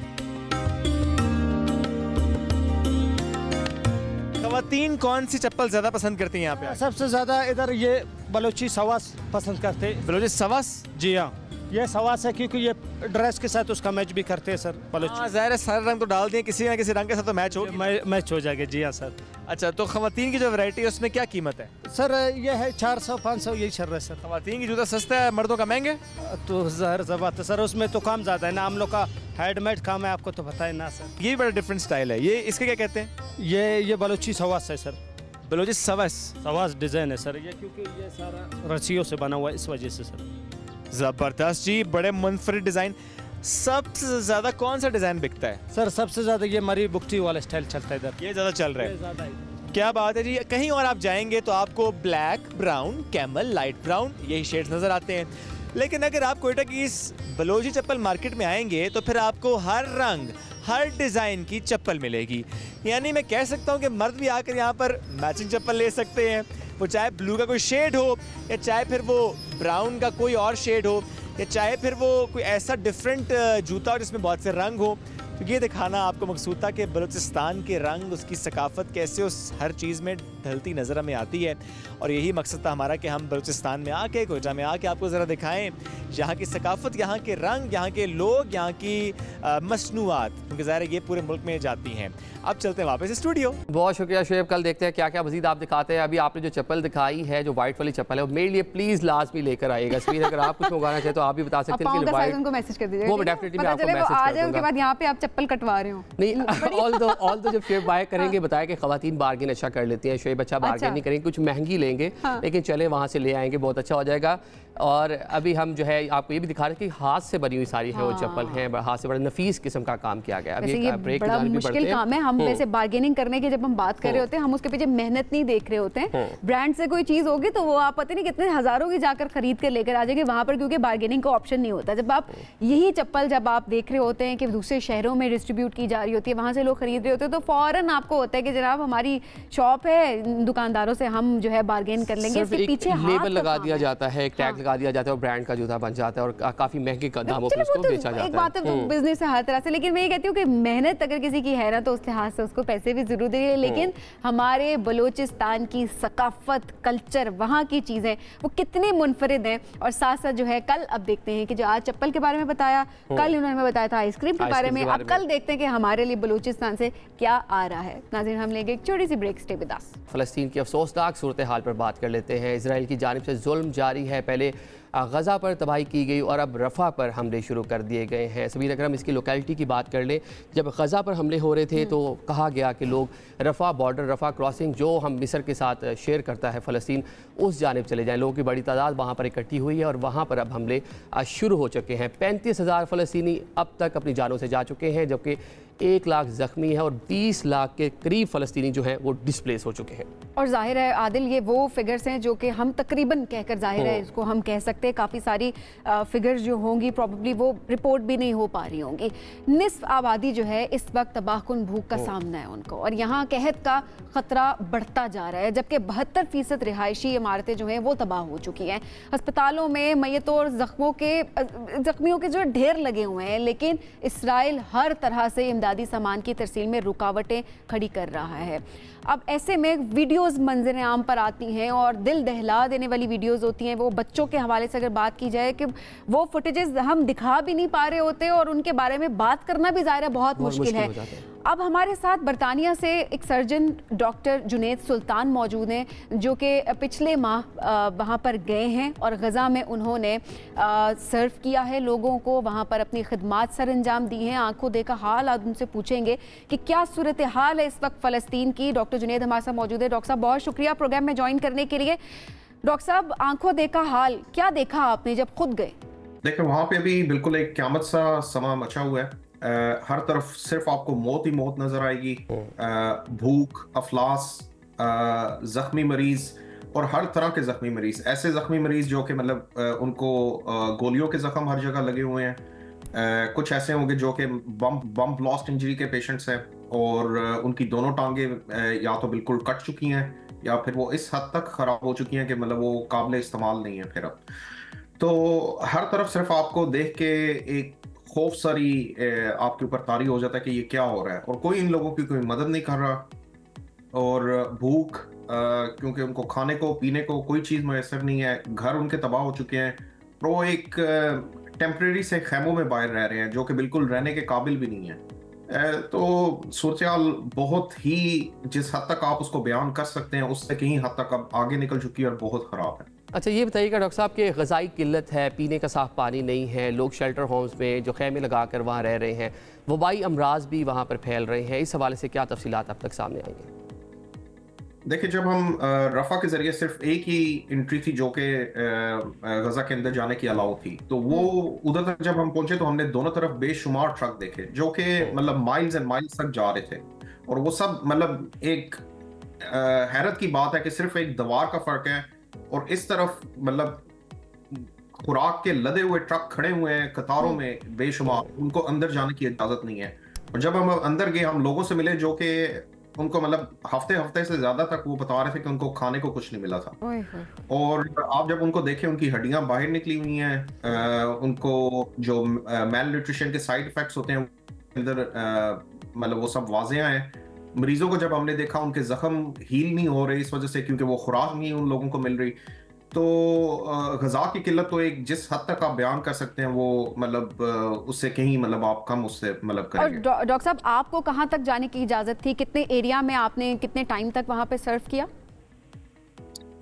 खवातीन कौन सी चप्पल ज्यादा पसंद करती हैं यहाँ पे? सबसे ज्यादा इधर ये बलोची सवास पसंद करते हैं। बलोची सवास? जी हाँ, ये सवास है क्योंकि ये ड्रेस के साथ उसका मैच भी करते हैं सर। बलोची ज़ाहिर है, सारे रंग तो डाल दिए, किसी ना किसी रंग के साथ तो मैच हो मैच हो जाएगा। जी हाँ सर। अच्छा, तो खवातीन की जो वैरायटी है उसमें क्या कीमत है? सर ये है 400-500 यही चल रहा है सर। खवातीन की जूता सस्ता है, मर्दों का महंगे? तो ज़ाहिर सी बात है सर, उसमें तो काम ज़्यादा है ना, हम लोग का हैंडमेड काम है, आपको तो पता है ना सर। ये भी बड़ा डिफरेंट स्टाइल है, ये इसके क्या कहते हैं? ये बलोची सवास है सर। बलोची सवास डिज़ाइन है सर ये, क्योंकि ये सारा रस्सियों से बना हुआ है, इस वजह से सर। ज़बरदस्त जी, बड़े मुनफरिद डिज़ाइन। सबसे ज़्यादा कौन सा डिज़ाइन बिकता है? सर सबसे ज़्यादा ये मरी बुकटी वाला स्टाइल चलता है इधर, ये ज़्यादा चल रहा है। क्या बात है जी। कहीं और आप जाएंगे तो आपको black, brown, camel, light brown यही शेड्स नज़र आते हैं, लेकिन अगर आप कोयटा की इस बलोची चप्पल मार्केट में आएंगे तो फिर आपको हर रंग, हर डिज़ाइन की चप्पल मिलेगी। यानी मैं कह सकता हूँ कि मर्द भी आकर यहाँ पर मैचिंग चप्पल ले सकते हैं, वो चाहे ब्लू का कोई शेड हो, या चाहे फिर वो ब्राउन का कोई और शेड हो, या चाहे फिर वो कोई ऐसा डिफरेंट जूता हो जिसमें बहुत से रंग हो। तो ये दिखाना आपको मकसूद था कि बलूचिस्तान के रंग, उसकी सकाफत कैसे उस हर चीज़ में ढलती नज़र हमें आती है, और यही मकसद था हमारा कि हम बलूचिस्तान में आके, कोयटा में आके आपको ज़रा दिखाएं यहाँ की सकाफत, यहाँ के रंग, यहाँ के लोग, यहाँ की मसनूआत, क्योंकि ज़ाहिर है ये पूरे मुल्क में जाती हैं। अब चलते हैं वापस स्टूडियो। बहुत शुक्रिया शुएब, कल देखते हैं क्या क्या मजीद आप दिखाते हैं। अभी आपने जो चप्पल दिखाई है, जो व्हाइट वाली चप्पल है, वो मेरे लिए प्लीज़ लाजमी लेकर आइएगा। स्वीर, अगर आप कुछ मंगाना चाहे तो आप भी बता सकते हैं कि उनको मैसेज कर दीजिएगा, वो डेफिनेटली मैं आपको मैसेज कर दूंगा। उनके बाद यहाँ पे आप चप्पल कटवा रहे हो नहीं, ऑल दो जब शुएब बाय करेंगे बताया कि खवातीन बार्गेन अच्छा कर लेती हैं। शुएब अच्छा बार्गेन नहीं करेंगे, कुछ महंगी लेंगे, लेकिन चले वहाँ से ले आएंगे, बहुत अच्छा हो जाएगा। और अभी हम जो है आपको ये भी दिखा रहे हैं कि हाथ से बनी हुई सारी है वो चप्पल हैं, हाथ से बड़ा नफीस किस्म का काम किया गया। अभी ये ब्रेक बड़ा मुश्किल काम है। हम वैसे बार्गेनिंग करने की जब हम बात कर रहे होते हैं, हम उसके पीछे मेहनत नहीं देख रहे होते हैं। ब्रांड से कोई चीज़ होगी तो वो आप पता नहीं कितने हज़ारों की जाकर खरीद कर लेकर आ जाएंगे वहाँ पर, क्योंकि बार्गेनिंग का ऑप्शन नहीं होता। जब आप यही चप्पल जब आप देख रहे होते हैं कि दूसरे शहरों में डिस्ट्रीब्यूट की जा रही होती है, वहाँ से लोग खरीद रहे होते हैं, तो फ़ौरन आपको होता है कि जनाब हमारी शॉप है, दुकानदारों से हम जो है बार्गेन कर लेंगे। इसके पीछे लेबल लगा दिया जाता है, एक टैग लगा दिया जाता है और ब्रांड का जूता बन जाता है और काफी महंगे दामों पर उसको बेचा जाता है। एक बात है तो बिजनेस है हर तरह से, लेकिन मैं ये कहती हूँ कि मेहनत अगर किसी की है ना तो उस लिहाज से उसको पैसे भी जरूर दे, लेकिन हमारे बलूचिस्तान की सकाफत, कल्चर, वहाँ की चीजें वो कितनी मुनफरिद हैं। और साथ साथ जो है कल अब देखते हैं कि जो आज चप्पल के बारे में बताया, कल उन्होंने हमें बताया था आइसक्रीम के बारे में, अब कल देखते हैं कि हमारे लिए बलूचिस्तान से क्या आ रहा है। नाज़रीन, हम लेंगे एक छोटी सी ब्रेक, स्टे विद अस। फ़लस्तीन की अफसोसनाक सूरत हाल पर बात कर लेते हैं। इजराइल की जानिब से जुल्म जारी है, पहले गज़ा पर तबाही की गई और अब रफ़ा पर हमले शुरू कर दिए गए हैं। सबीर, अगर हम इसकी लोकेलिटी की बात कर लें, जब गज़ा पर हमले हो रहे थे तो कहा गया कि लोग रफ़ा बॉर्डर, रफ़ा क्रॉसिंग जो हम मिस्र के साथ शेयर करता है फ़लस्तीन, उस जानिब चले जाएँ। लोगों की बड़ी तादाद वहाँ पर इकट्ठी हुई है और वहाँ पर अब हमले शुरू हो चुके हैं। 35,000 फ़लस्तीनी अब तक अपनी जानों से जा चुके हैं, जबकि 1 लाख ज़ख्मी है और 20 लाख के करीब फ़लस्तीनी जो हैं वो डिस्प्लेस हो चुके हैं। और जाहिर है आदिल, ये वो फिगर्स हैं जो कि हम तकरीबन कहकर जाहिर है इसको हम कह सकते हैं काफ़ी सारी फिगर्स जो होंगी प्रॉब्ली वो रिपोर्ट भी नहीं हो पा रही होंगी। निस्फ आबादी जो है इस वक्त तबाहकुन भूख का सामना है उनको, और यहाँ कहत का ख़तरा बढ़ता जा रहा है, जबकि 72% रिहायशी इमारतें जो हैं वो तबाह हो चुकी हैं। अस्पतालों में मैयतों और ज़ख्मियों के जो ढेर लगे हुए हैं, लेकिन इसराइल हर तरह से इमदादी सामान की तरसील में रुकावटें खड़ी कर रहा है। अब ऐसे में वीडियोस मंजर आम पर आती हैं और दिल दहला देने वाली वीडियोस होती हैं। वो बच्चों के हवाले से अगर बात की जाए कि वो फुटेजेस हम दिखा भी नहीं पा रहे होते और उनके बारे में बात करना भी ज़ाहिर है बहुत मुश्किल है। अब हमारे साथ बरतानिया से एक सर्जन डॉक्टर जुनैद सुल्तान मौजूद हैं, जो कि पिछले माह वहाँ पर गए हैं और गज़ा में उन्होंने सर्व किया है लोगों को, वहाँ पर अपनी खिदमात सर अंजाम दी हैं। आंखों देखा हाल आज उनसे पूछेंगे कि क्या सूरत हाल है इस वक्त फ़लस्तीन की। डॉक्टर जुनैद हमारे साथ मौजूद है। डॉक्टर साहब, बहुत शुक्रिया प्रोग्राम में ज्वाइन करने के लिए। डॉक्टर साहब, आंखों देखा हाल क्या देखा आपने जब खुद गए? देखिए, वहाँ पे भी बिल्कुल एक क़यामत सा समा मचा हुआ है। हर तरफ सिर्फ आपको मौत ही मौत नजर आएगी। भूख, अफलास, जख्मी मरीज और हर तरह के जख्मी मरीज, ऐसे जख्मी मरीज जो कि मतलब उनको गोलियों के जख्म हर जगह लगे हुए हैं। कुछ ऐसे होंगे जो कि बम ब्लास्ट इंजरी के पेशेंट्स हैं। और उनकी दोनों टांगे या तो बिल्कुल कट चुकी हैं या फिर वो इस हद तक खराब हो चुकी हैं कि मतलब वो काबिल इस्तेमाल नहीं है फिर अब। तो हर तरफ सिर्फ आपको देख के एक खौफ सारी आपके ऊपर तारी हो जाता है कि ये क्या हो रहा है, और कोई इन लोगों की कोई मदद नहीं कर रहा। और भूख, क्योंकि उनको खाने को पीने को कोई चीज़ मैसर नहीं है, घर उनके तबाह हो चुके हैं, तो वो एक टेम्परेरी से खैमों में बाहर रह रहे हैं जो कि बिल्कुल रहने के काबिल भी नहीं है। तो सूरत बहुत ही, जिस हद तक आप उसको बयान कर सकते हैं उससे कहीं हद तक अब आगे निकल चुकी है और बहुत ख़राब है। अच्छा, ये बताइएगा डॉक्टर साहब कि ग़िज़ाई किल्लत है, पीने का साफ़ पानी नहीं है, लोग शेल्टर होम्स में जो खैमे लगा कर वहाँ रह रहे हैं, वबाई अमराज भी वहाँ पर फैल रहे हैं, इस हवाले से क्या तफसीलात अब तक सामने आई हैं? देखिए, जब हम रफ़ा के ज़रिए सिर्फ एक ही एंट्री थी जो कि गज़ा के अंदर जाने की अलाउ थी, तो वो उधर तक जब हम पहुंचे तो हमने दोनों तरफ बेशुमार ट्रक देखे जो कि मतलब माइल्स एंड माइल्स तक जा रहे थे, और वो सब मतलब एक हैरत की बात है कि सिर्फ एक दीवार का फर्क है, और इस तरफ मतलब खुराक के लदे हुए ट्रक खड़े हुए हैं कतारों में बेशुमार, उनको अंदर जाने की इजाजत नहीं है। और जब हम अंदर गए, हम लोगों से मिले जो कि उनको मतलब हफ्ते से ज्यादा तक वो बता रहे थे कि उनको खाने को कुछ नहीं मिला था। और आप जब उनको देखें, उनकी हड्डियां बाहर निकली हुई हैं, उनको जो मेल न्यूट्रिशन के साइड इफेक्ट्स होते हैं अंदर मतलब वो सब वाज़ेह हैं। मरीजों को जब हमने देखा, उनके जख्म हील नहीं हो रहे इस वजह से क्योंकि वो खुराक नहीं उन लोगों को मिल रही। तो ग़िज़ा की किल्लत तो एक जिस हद तक आप बयान कर सकते हैं वो मतलब उससे कहीं मतलब आप कम उससे मतलब करेंगे। और डॉक्टर साहब, आपको कहाँ तक जाने की इजाज़त थी? कितने एरिया में आपने कितने टाइम तक वहाँ पे सर्व किया?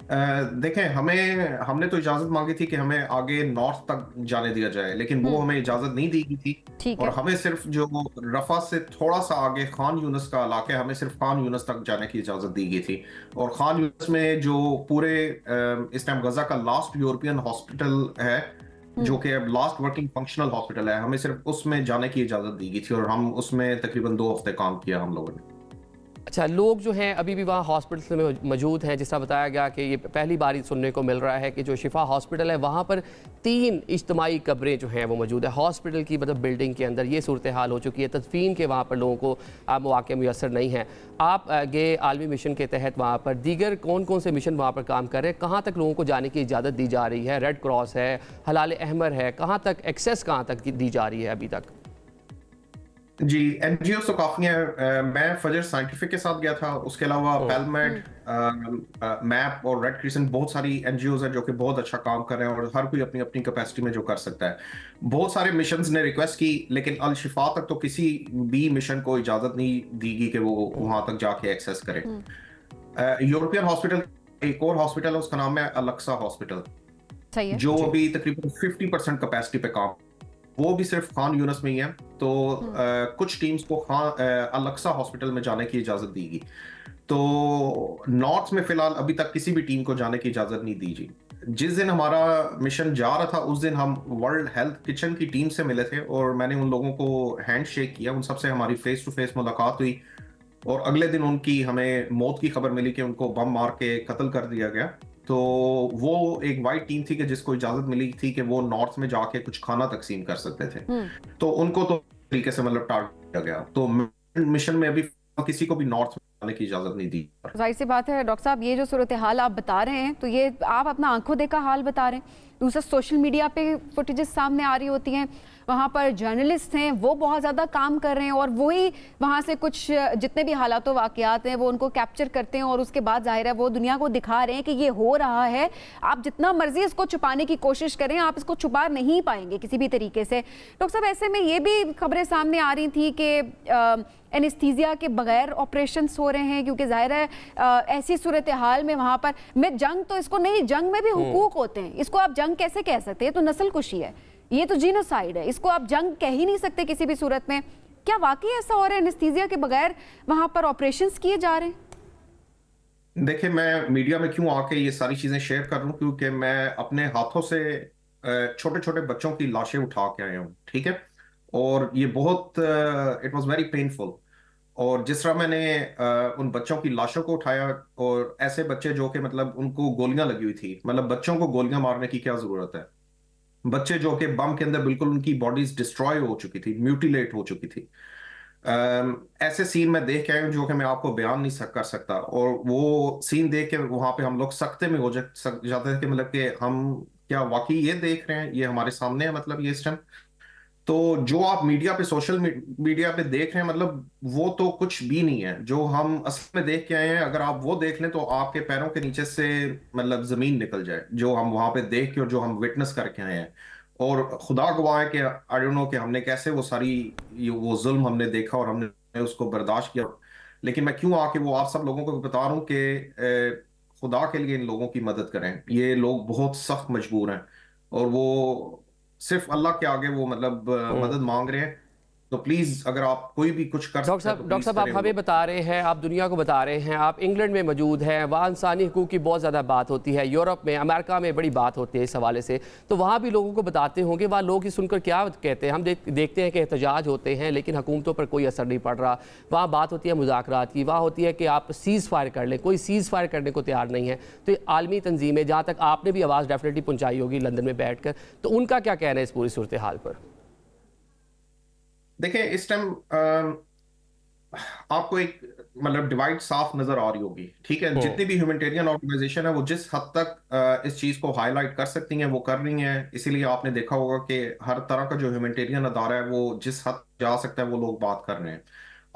देखें, हमने तो इजाजत मांगी थी कि हमें आगे नॉर्थ तक जाने दिया जाए, लेकिन वो हमें इजाजत नहीं दी गई थी। और हमें सिर्फ जो रफा से थोड़ा सा आगे खान यूनिस का इलाका है, हमें सिर्फ खान यूनिस तक जाने की इजाजत दी गई थी। और खान यूनिस में जो पूरे इस टाइम गजा का लास्ट यूरोपियन हॉस्पिटल है, जो कि अब लास्ट वर्किंग फंक्शनल हॉस्पिटल है, हमें सिर्फ उसमें जाने की इजाजत दी गई थी, और हम उसमें तकरीबन 2 हफ्ते काम किया हम लोगों ने। अच्छा, लोग जो हैं अभी भी वहाँ हॉस्पिटल में मौजूद हैं, जिस तरह बताया गया कि ये पहली बार सुनने को मिल रहा है कि जो शिफा हॉस्पिटल है वहाँ पर 3 इज्तिमाई कब्रें जो हैं वो मौजूद है हॉस्पिटल की मतलब बिल्डिंग के अंदर। ये सूरत हाल हो चुकी है, तदफीन के वहाँ पर लोगों को मौके मुयसर नहीं है। आप गए आलमी मिशन के तहत वहाँ पर, दीगर कौन कौन से मिशन वहाँ पर काम कर रहे हैं? कहाँ तक लोगों को जाने की इजाज़त दी जा रही है? रेड क्रॉस है, हलाल अहमर है, कहाँ तक एक्सेस कहाँ तक दी जा रही है अभी तक? जी, एनजीओ तो काफ़ी हैं। मैं फजर साइंटिफिक के साथ गया था, उसके अलावा पेलमेड, मैप और रेड क्रिसेंट, बहुत सारी एनजीओज हैं जो कि बहुत अच्छा काम कर रहे हैं, और हर कोई अपनी अपनी कैपेसिटी में जो कर सकता है। बहुत सारे मिशंस ने रिक्वेस्ट की, लेकिन अल शिफा तक तो किसी भी मिशन को इजाज़त नहीं दी गई कि वो वहाँ तक जाके एक्सेस करे। यूरोपियन हॉस्पिटल, एक और हॉस्पिटल है, उसका नाम है अलक्सा हॉस्पिटल, जो अभी तकरीबन 50% कैपेसिटी पे काम, वो भी सिर्फ खान यूनिस में ही है। तो कुछ टीम्स को अलक्सा हॉस्पिटल में जाने की इजाजत दी गई। तो नॉर्थ में फिलहाल अभी तक किसी भी टीम को जाने की इजाजत नहीं दी गई। जिस दिन हमारा मिशन जा रहा था उस दिन हम वर्ल्ड हेल्थ किचन की टीम से मिले थे, और मैंने उन लोगों को हैंड शेक किया, उन सबसे हमारी फेस टू फेस मुलाकात हुई, और अगले दिन उनकी हमें मौत की खबर मिली कि उनको बम मार के कत्ल कर दिया गया। तो वो एक वाइट टीम थी कि जिसको इजाजत मिली थी कि वो नॉर्थ में जाके कुछ खाना तकसीम कर सकते थे, तो उनको तो तरीके से मतलब टारगेट किया गया। तो मिशन में अभी किसी को भी नॉर्थ में जाने की इजाजत नहीं दी। जाहिर सी बात है डॉक्टर साहब, ये जो सूरत हाल आप बता रहे हैं तो ये आप अपना आंखों देखा हाल बता रहे हैं। दूसरा, सोशल मीडिया पे फुटेजेस सामने आ रही होती हैं, वहाँ पर जर्नलिस्ट हैं वो बहुत ज़्यादा काम कर रहे हैं, और वही वहाँ से कुछ जितने भी हालात वाक़यात हैं वो उनको कैप्चर करते हैं, और उसके बाद जाहिर है वो दुनिया को दिखा रहे हैं कि ये हो रहा है। आप जितना मर्जी इसको छुपाने की कोशिश करें, आप इसको छुपा नहीं पाएंगे किसी भी तरीके से। डॉक्टर साहब, ऐसे में ये भी खबरें सामने आ रही थी कि एनेस्थीसिया के बगैर ऑपरेशंस हो रहे हैं, क्योंकि जाहिर है ऐसी सूरत हाल में वहाँ पर, मैं जंग तो इसको नहीं, जंग में भी हुकूक होते हैं, इसको आप जंग कैसे कह सकते हैं? तो नस्ल कुशी है, ये तो जीनोसाइड है, इसको आप जंग कह ही नहीं सकते किसी भी सूरत में। क्या वाकई ऐसा हो रहा है, एनेस्थीसिया के बगैर वहाँ पर ऑपरेशंस किए जा रहे हैं? देखिए, मैं मीडिया में क्यों आके ये सारी चीजें शेयर कर रहा हूँ, क्योंकि मैं अपने हाथों से छोटे छोटे बच्चों की लाशें उठा के आया हूँ, ठीक है, और ये बहुत इट वाज वेरी पेनफुल। और जिस तरह मैंने उन बच्चों की लाशों को उठाया, और ऐसे बच्चे जो कि मतलब उनको गोलियां लगी हुई थी, मतलब बच्चों को गोलियां मारने की क्या जरूरत है, बच्चे जो कि बम के अंदर बिल्कुल उनकी बॉडीज डिस्ट्रॉय हो चुकी थी, म्यूटिलेट हो चुकी थी। ऐसे सीन मैं देख के आया हूँ जो कि मैं आपको बयान नहीं कर सकता, और वो सीन देख के वहां पे हम लोग सकते में हो जाते थे कि मतलब कि हम क्या वाकई ये देख रहे हैं, ये हमारे सामने है, मतलब ये इस टाइम। तो जो आप मीडिया पे, सोशल मीडिया पे देख रहे हैं, मतलब वो तो कुछ भी नहीं है जो हम असल में देख के आए हैं। अगर आप वो देख लें तो आपके पैरों के नीचे से मतलब जमीन निकल जाए, जो हम वहां पे देख के और जो हम विटनेस करके आए हैं। और खुदा गवाह है कि आई डोंट नो कि हमने कैसे वो सारी वो जुल्म हमने देखा और हमने उसको बर्दाश्त किया। लेकिन मैं क्यों आके वो आप सब लोगों को बता रहा हूँ कि खुदा के लिए इन लोगों की मदद करें। ये लोग बहुत सख्त मजबूर हैं और वो सिर्फ अल्लाह के आगे वो मतलब मदद मांग रहे हैं। तो प्लीज अगर आप कोई भी कुछ कर सकते हैं। डॉक्टर साहब, आप हमें बता रहे हैं, आप दुनिया को बता रहे हैं, आप इंग्लैंड में मौजूद हैं, वहाँ इंसानी हकूक़ की बहुत ज़्यादा बात होती है, यूरोप में, अमेरिका में बड़ी बात होती है इस हवाले से, तो वहाँ भी लोगों को बताते होंगे, वहाँ लोग ही सुनकर क्या कहते हैं? हम देखते हैं कि एहतजाज होते हैं लेकिन हुकूमतों पर कोई असर नहीं पड़ रहा। वहाँ बात होती है मुज़ाकरात की, वहाँ होती है कि आप सीज़ फायर कर लें, कोई सीज़ फायर करने को तैयार नहीं है। तो ये आलमी तंजीमें, जहाँ तक आपने भी आवाज़ डेफिनेटली पहुँचाई होगी लंदन में बैठ कर, तो उनका क्या कहना है इस पूरी सूरत हाल पर? देखिए, इस टाइम आपको एक मतलब डिवाइड साफ नजर आ रही होगी, ठीक है। जितनी भी ह्यूमैनिटेरियन ऑर्गेनाइजेशन है वो जिस हद तक इस चीज को हाईलाइट कर सकती हैं वो कर रही हैं। इसीलिए आपने देखा होगा कि हर तरह का जो ह्यूमैनिटेरियन अदारा है वो जिस हद जा सकता है वो लोग बात कर रहे हैं।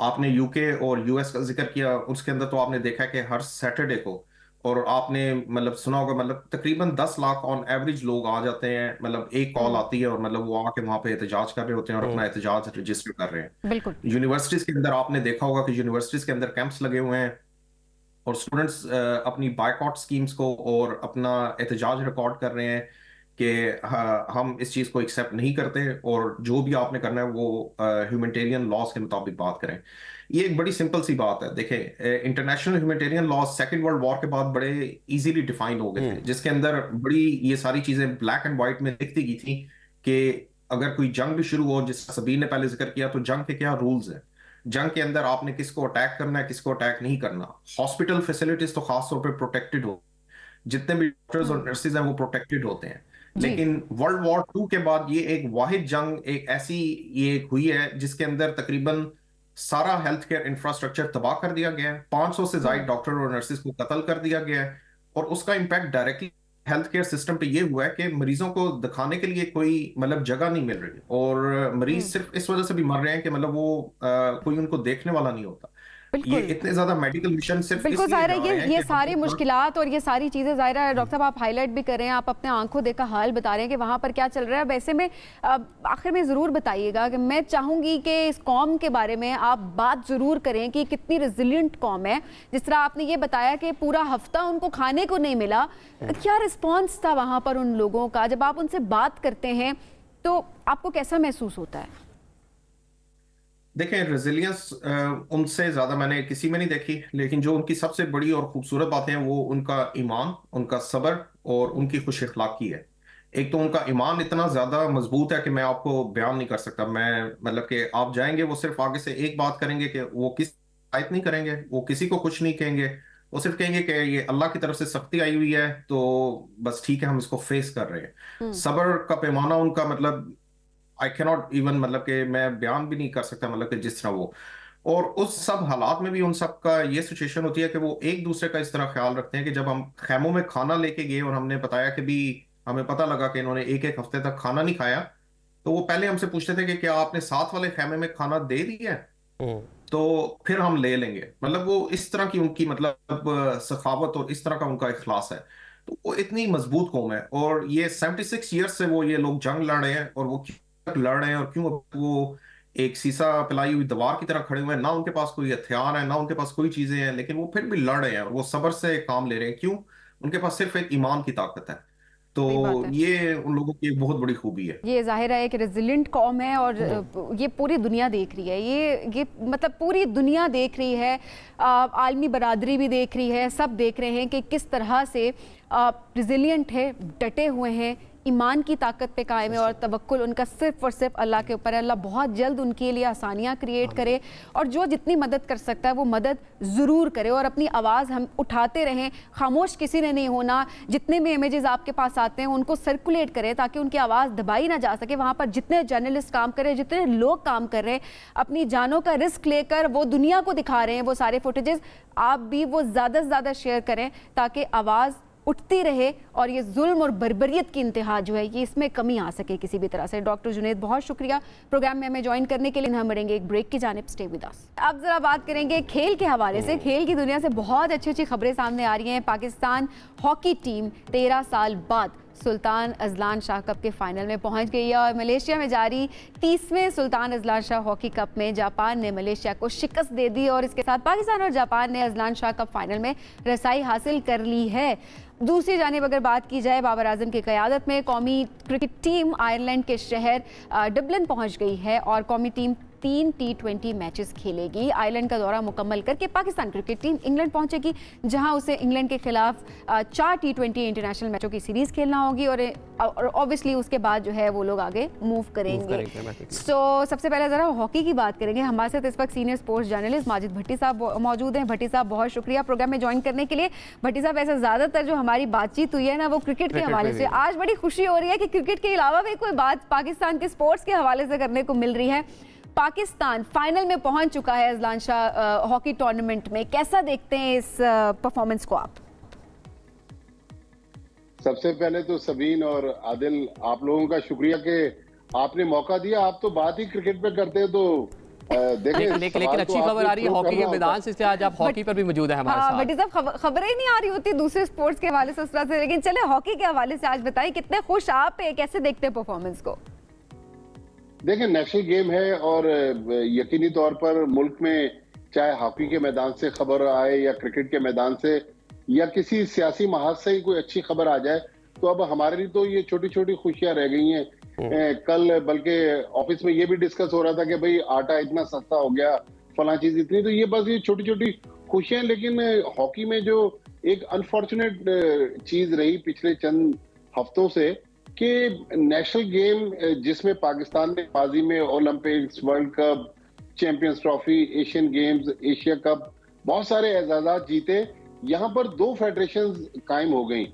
आपने यूके और यूएस का जिक्र किया, उसके अंदर तो आपने देखा है कि हर सैटरडे को, और आपने मतलब सुना होगा, मतलब तकरीबन 10 लाख ऑन एवरेज लोग आ जाते हैं। मतलब एक कॉल आती है और मतलब वो आके वहां पे एहतजाज कर रहे होते हैं और अपना एहतजाज रजिस्टर कर रहे हैं। बिल्कुल। यूनिवर्सिटीज के अंदर आपने देखा होगा कि यूनिवर्सिटीज के अंदर कैंप्स लगे हुए हैं और स्टूडेंट्स अपनी बायकॉट स्कीम्स को और अपना एहतजाज रिकॉर्ड कर रहे हैं कि हम इस चीज को एक्सेप्ट नहीं करते और जो भी आपने करना है वो ह्यूमैनिटेरियन लॉज के मुताबिक बात करें। ये एक बड़ी सिंपल सी बात है। देखें, international humanitarian laws second world war के बाद बड़े इजीली डिफाइन हो गए थे, जिसके अंदर बड़ी ये सारी चीजें ब्लैक एंड व्हाइट में लिख दी गई थी कि अगर कोई जंग भी शुरू हो, जिस सबीर ने पहले जिक्र किया, तो जंग के क्या रूल्स हैं, जंग के अंदर आपने किसको अटैक करना है, किसको अटैक नहीं करना। हॉस्पिटल फैसिलिटीज तो खासतौर पर प्रोटेक्टेड हो, जितने भी डॉक्टर्स और नर्सेज हैं वो प्रोटेक्टेड होते हैं। लेकिन वर्ल्ड वॉर 2 के बाद ये एक वाहिद जंग एक ऐसी ये हुई है जिसके अंदर तकरीबन सारा हेल्थ केयर इंफ्रास्ट्रक्चर तबाह कर दिया गया है, 500 से ज्यादा डॉक्टर और नर्सेज को कत्ल कर दिया गया है, और उसका impact directly health care system पे ये हुआ है कि मरीजों को दिखाने के लिए कोई मतलब जगह नहीं मिल रही, और मरीज सिर्फ इस वजह से भी मर रहे हैं कि मतलब वो कोई उनको देखने वाला नहीं होता। ये इतने ज्यादा मेडिकल मिशन सिर्फ बिल्कुल ज़ाहिर है, ये सारी मुश्किलात और ये सारी चीज़ें ज़ाहिर है डॉक्टर साहब आप हाईलाइट भी कर रहे हैं, आप अपने आंखों देखा हाल बता रहे हैं कि वहाँ पर क्या चल रहा है। वैसे में आखिर में ज़रूर बताइएगा कि मैं चाहूँगी कि इस कौम के बारे में आप बात ज़रूर करें कि कितनी रेजिलिएंट कौम है। जिस तरह आपने ये बताया कि पूरा हफ्ता उनको खाने को नहीं मिला, क्या रिस्पॉन्स था वहाँ पर उन लोगों का? जब आप उनसे बात करते हैं तो आपको कैसा महसूस होता है? देखें, रेजिलियंस उनसे ज्यादा मैंने किसी में नहीं देखी, लेकिन जो उनकी सबसे बड़ी और खूबसूरत बातें हैं वो उनका ईमान, उनका सब्र और उनकी खुश अखलाकी है। एक तो उनका ईमान इतना ज्यादा मजबूत है कि मैं आपको बयान नहीं कर सकता। मैं मतलब कि आप जाएंगे, वो सिर्फ आगे से एक बात करेंगे कि वो किस आयत नहीं करेंगे, वो किसी को कुछ नहीं कहेंगे, वो सिर्फ कहेंगे कि ये अल्लाह की तरफ से सख्ती आई हुई है तो बस ठीक है, हम इसको फेस कर रहे हैं। सब्र का पैमाना उनका मतलब आई कैन नॉट इवन मतलब कि मैं बयान भी नहीं कर सकता, मतलब कि जिस तरह वो, और उस सब हालात में भी उन सब का ये सिचुएशन होती है कि वो एक दूसरे का इस तरह ख्याल रखते हैं कि जब हम खैमों में खाना लेके गए और हमने बताया कि भी हमें पता लगा कि इन्होंने एक एक हफ्ते तक खाना नहीं खाया, तो वो पहले हमसे पूछते थे कि क्या आपने साथ वाले खैमे में खाना दे दिया है, तो फिर हम ले लेंगे। मतलब वो इस तरह की उनकी मतलब सखावत और इस तरह का उनका इखलास है। तो वो इतनी मजबूत कौम है, और ये 76 ईयर्स से वो ये लोग जंग लड़ रहे हैं, और वो लड़ रहे हैं और क्यों वो एक सीसा पिलाई हुई दीवार की तरह खड़े हुए हैं। ना उनके पास कोई हथियार है, ना उनके पास कोई चीजें हैं, लेकिन वो फिर भी लड़ रहे हैं और वो सब्र से काम ले रहे हैं। क्यों? उनके पास सिर्फ एक ईमान की ताकत है। तो ये उन लोगों की एक बहुत बड़ी खूबी है। ये जाहिर है कि रेजिलिएंट कौम है और ये पूरी दुनिया देख रही है, ये मतलब पूरी दुनिया देख रही है, आलमी बरादरी भी देख रही है, सब देख रहे हैं कि किस तरह से रेजिलिएंट है, डटे हुए हैं, ईमान की ताकत पे कायम है और तवक्कुल उनका सिर्फ और सिर्फ अल्लाह के ऊपर है। अल्लाह बहुत जल्द उनके लिए आसानियाँ क्रिएट करे और जो जितनी मदद कर सकता है वो मदद ज़रूर करे और अपनी आवाज़ हम उठाते रहें, खामोश किसी ने नहीं होना। जितने भी इमेजेस आपके पास आते हैं उनको सर्कुलेट करें ताकि उनकी आवाज़ दबाई ना जा सके। वहाँ पर जितने जर्नलिस्ट काम कर रहे हैं, जितने लोग काम कर रहे हैं, अपनी जानों का रिस्क लेकर वो दुनिया को दिखा रहे हैं वो सारे फुटेजेस, आप भी वो ज़्यादा से ज़्यादा शेयर करें ताकि आवाज़ उठती रहे और ये जुल्म और बर्बरियत की इंतहा जो है ये इसमें कमी आ सके किसी भी तरह से। डॉक्टर जुनैद बहुत शुक्रिया प्रोग्राम में हमें ज्वाइन करने के लिए। हम बढ़ेंगे एक ब्रेक की जानिब, स्टे विद अस। अब जरा बात करेंगे खेल के हवाले से। खेल की दुनिया से बहुत अच्छी अच्छी खबरें सामने आ रही हैं। पाकिस्तान हॉकी टीम 13 साल बाद सुल्तान अजलान शाह कप के फाइनल में पहुंच गई है और मलेशिया में जारी 30वें Sultan Azlan Shah hockey cup में जापान ने मलेशिया को शिकस्त दे दी और इसके साथ पाकिस्तान और जापान ने अजलान शाह कप फाइनल में रसाई हासिल कर ली है। दूसरी जानिब अगर बात की जाए, बाबर आजम की क़यादत में कौमी क्रिकेट टीम आयरलैंड के शहर डबलिन पहुंच गई है और कौमी टीम 3 T20 मैचेस खेलेगी। आयरलैंड का दौरा मुकम्मल करके पाकिस्तान क्रिकेट टीम इंग्लैंड पहुंचेगी जहां उसे इंग्लैंड के खिलाफ 4 T20 इंटरनेशनल मैचों की सीरीज़ खेलना होगी और ऑब्वियसली उसके बाद जो है वो लोग आगे मूव करेंगे। तो सबसे पहले ज़रा हॉकी की बात करेंगे। हमारे साथ इस वक्त सीनियर स्पोर्ट्स जर्नलिस्ट माजिद भट्टी साहब मौजूद हैं। भट्टी साहब बहुत शुक्रिया प्रोग्राम में ज्वाइन करने के लिए। भट्टी साहब, ऐसे ज़्यादातर जो हमारी बातचीत हुई है ना वो क्रिकेट के हवाले से, आज बड़ी खुशी हो रही है कि क्रिकेट के अलावा भी कोई बात पाकिस्तान के स्पोर्ट्स के हवाले से करने को मिल रही है। पाकिस्तान फाइनल में पहुंच चुका है अजलान शाह हॉकी टूर्नामेंट में। कैसा देखते हैं इस परफॉर्मेंस को आप? सबसे पहले तो सबीन और आदिल, आप लोगों का शुक्रिया कि आपने मौका दिया। आप तो बात ही क्रिकेट पे करते हैं तो लेकिन अच्छी खबर आ रही है हॉकी के मैदान से, आज आप हॉकी पर भी मौजूद है हमारे साथ। भट्टी साहब, खबरें नहीं आ रही होती दूसरे स्पोर्ट्स के हवाले से उस तरह से, लेकिन चले हॉकी के हवाले से आज बताइए कितने खुश आप हैं, कैसे देखते हैं परफॉर्मेंस को? देखिए, नेशनल गेम है और यकीनी तौर पर मुल्क में चाहे हॉकी के मैदान से खबर आए या क्रिकेट के मैदान से या किसी सियासी महाज से ही कोई अच्छी खबर आ जाए तो अब हमारे लिए तो ये छोटी छोटी खुशियां रह गई हैं। कल बल्कि ऑफिस में ये भी डिस्कस हो रहा था कि भाई आटा इतना सस्ता हो गया, फला चीज इतनी, तो ये बस ये छोटी छोटी खुशियां। लेकिन हॉकी में जो एक अनफॉर्चुनेट चीज रही पिछले चंद हफ्तों से कि नेशनल गेम जिसमें पाकिस्तान ने माजी में Olympics, world cup, champions trophy, Asian games, Asia cup, बहुत सारे एजाजात जीते, यहाँ पर 2 फेडरेशंस कायम हो गई।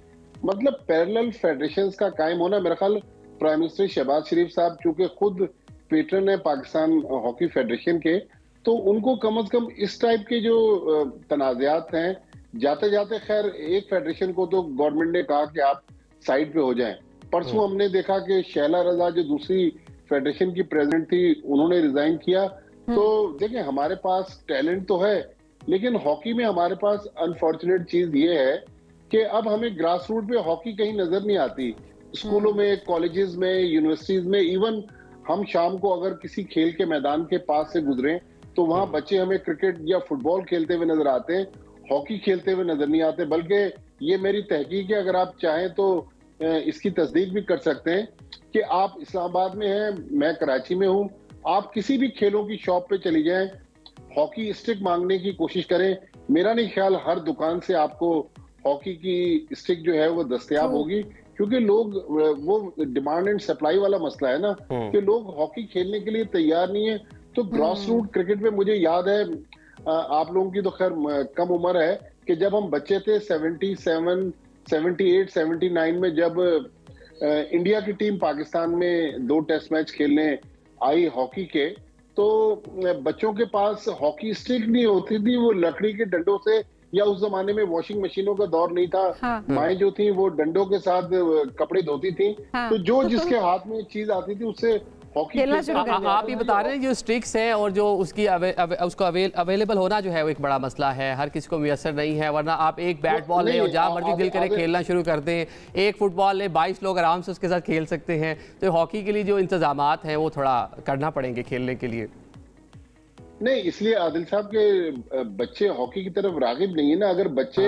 मतलब पैरेलल फेडरेशंस का कायम होना, मेरा ख्याल प्राइम मिनिस्टर शहबाज शरीफ साहब चूंकि खुद पेट्रन है पाकिस्तान हॉकी फेडरेशन के, तो उनको कम से कम इस टाइप के जो तनाज़ात हैं, जाते जाते खैर एक फेडरेशन को तो गवर्नमेंट ने कहा कि आप साइड पे हो जाएं। परसों हमने देखा कि शैला रजा जो दूसरी फेडरेशन की प्रेसिडेंट थी उन्होंने रिजाइन किया। तो देखिए, हमारे पास टैलेंट तो है लेकिन हॉकी में हमारे पास अनफॉर्चुनेट चीज ये है कि अब हमें ग्रास रूट पे हॉकी कहीं नजर नहीं आती। स्कूलों में, कॉलेजेस में, यूनिवर्सिटीज में, इवन हम शाम को अगर किसी खेल के मैदान के पास से गुजरे तो वहाँ बच्चे हमें क्रिकेट या फुटबॉल खेलते हुए नजर आते हैं, हॉकी खेलते हुए नजर नहीं आते। बल्कि ये मेरी तहकीक है, अगर आप चाहें तो इसकी तस्दीक भी कर सकते हैं कि आप इस्लामाबाद में हैं, मैं कराची में हूँ, आप किसी भी खेलों की शॉप पे चली जाएं, हॉकी स्टिक मांगने की कोशिश करें, मेरा नहीं ख्याल हर दुकान से आपको हॉकी की स्टिक जो है वो दस्तयाब होगी। क्योंकि लोग, वो डिमांड एंड सप्लाई वाला मसला है ना कि लोग हॉकी खेलने के लिए तैयार नहीं है। तो ग्रास रूट क्रिकेट में मुझे याद है, आप लोगों की तो खैर कम उम्र है, कि जब हम बच्चे थे 77, 78, 79 में जब इंडिया की टीम पाकिस्तान में 2 टेस्ट मैच खेलने आई हॉकी के, तो बच्चों के पास हॉकी स्टिक नहीं होती थी, वो लकड़ी के डंडों से, या उस जमाने में वॉशिंग मशीनों का दौर नहीं था, माएँ जो थी वो डंडों के साथ कपड़े धोती थी। तो जो जिसके हाथ में चीज आती थी उससे हॉकी आप ये बता रहे हैं जो स्टिक्स हैं और जो उसकी उसको अवेलेबल होना जो है वो एक बड़ा मसला है, हर किसी को मुयसर नहीं है। वरना आप एक बैट बॉल लें और जहाँ मर्जी दिल करे खेलना शुरू कर दें, एक फुटबॉल लें, 22 लोग आराम से उसके साथ खेल सकते हैं। तो हॉकी के लिए जो इंतजामात हैं वो थोड़ा करना पड़ेंगे खेलने के लिए। नहीं, इसलिए आदिल साहब के बच्चे हॉकी की तरफ रागिब नहीं है ना। अगर बच्चे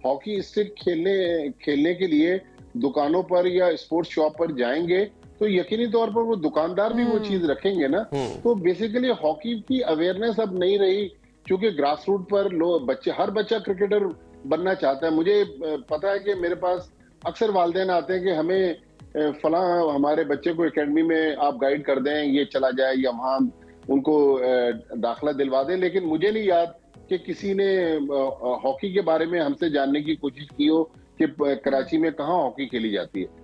हॉकी स्टिक खेलने के लिए दुकानों पर या स्पोर्ट्स शॉप पर जाएंगे तो यकीनी तौर पर वो दुकानदार भी वो चीज रखेंगे ना। तो बेसिकली हॉकी की अवेयरनेस अब नहीं रही, क्योंकि ग्रास रूट पर लोग हर बच्चा क्रिकेटर बनना चाहता है। मुझे पता है कि मेरे पास अक्सर वालिदैन आते हैं कि हमें फला हमारे बच्चे को एकेडमी में आप गाइड कर दें, ये चला जाए या वहाँ उनको दाखिला दिलवा दें, लेकिन मुझे नहीं याद कि किसी ने हॉकी के बारे में हमसे जानने की कोशिश की हो कि कराची में कहाँ हॉकी खेली जाती है।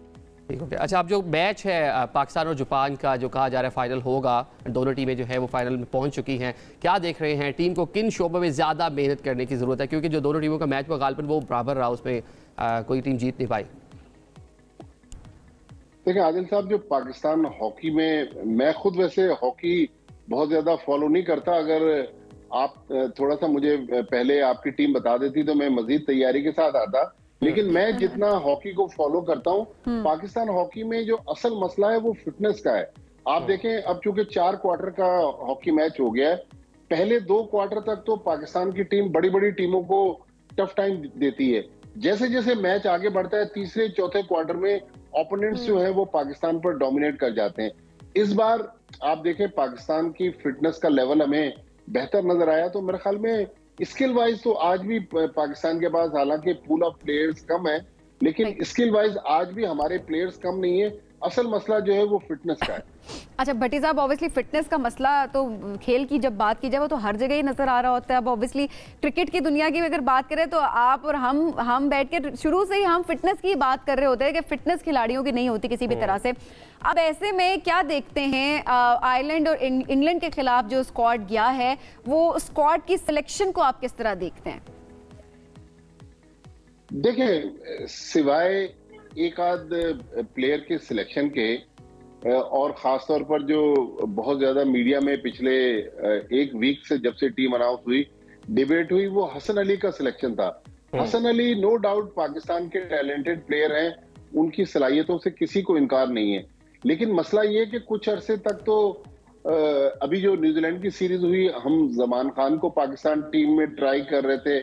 ठीक है। अच्छा, अब जो मैच है पाकिस्तान और जापान का जो कहा जा रहा है फाइनल होगा, दोनों टीमें जो है वो फाइनल में पहुंच चुकी हैं, क्या देख रहे हैं टीम को किन शोबों में ज़्यादा मेहनत करने की ज़रूरत है, क्योंकि जो दोनों टीमों का मैच वो गालिबन वो बराबर रहा, उसमें कोई टीम जीत नहीं पाई। देखिए आदिल साहब, जो पाकिस्तान हॉकी में, मैं खुद वैसे हॉकी बहुत ज्यादा फॉलो नहीं करता, अगर आप थोड़ा सा मुझे पहले आपकी टीम बता देती तो मैं मजीद तैयारी के साथ आता, लेकिन मैं जितना हॉकी को फॉलो करता हूँ, पाकिस्तान हॉकी में जो असल मसला है वो फिटनेस का है। आप देखें, अब चूंकि 4 क्वार्टर का हॉकी मैच हो गया है, पहले 2 क्वार्टर तक तो पाकिस्तान की टीम बड़ी बड़ी टीमों को टफ टाइम देती है। जैसे जैसे मैच आगे बढ़ता है, तीसरे चौथे क्वार्टर में ओपोनेंट्स जो है वो पाकिस्तान पर डोमिनेट कर जाते हैं। इस बार आप देखें पाकिस्तान की फिटनेस का लेवल हमें बेहतर नजर आया, तो मेरे ख्याल में स्किल वाइज तो आज भी पाकिस्तान के पास हालांकि पूल ऑफ प्लेयर्स कम है, लेकिन स्किल वाइज आज भी हमारे प्लेयर्स कम नहीं है। असल मसला जो है वो फिटनेस का है। अच्छा भट्टी साहब, ऑब्वियसली फिटनेस का मसला तो खेल की जब बात की जाए वो तो हर जगह ही नजर आ रहा होता है। अब ऑब्वियसली क्रिकेट की दुनिया की अगर बात करें तो आप और हम बैठ के शुरू से ही हम फिटनेस की बात कर रहे होते हैं कि फिटनेस खिलाड़ियों की नहीं होती किसी भी तरह से। अब ऐसे में क्या देखते हैं, आयरलैंड और इंग्लैंड के खिलाफ जो स्क्वाड गया है, वो स्क्वाड की सिलेक्शन को आप किस तरह देखते हैं? देखें, सिवाय एक आध प्लेयर के सिलेक्शन के और खास तौर पर जो बहुत ज्यादा मीडिया में पिछले 1 वीक से जब से टीम अनाउंस हुई डिबेट हुई, वो हसन अली का सिलेक्शन था। हसन अली नो डाउट पाकिस्तान के टैलेंटेड प्लेयर हैं, उनकी सलाहियतों से किसी को इनकार नहीं है, लेकिन मसला ये कि कुछ अरसे तक तो अभी जो न्यूजीलैंड की सीरीज हुई, हम जमान खान को पाकिस्तान टीम में ट्राई कर रहे थे,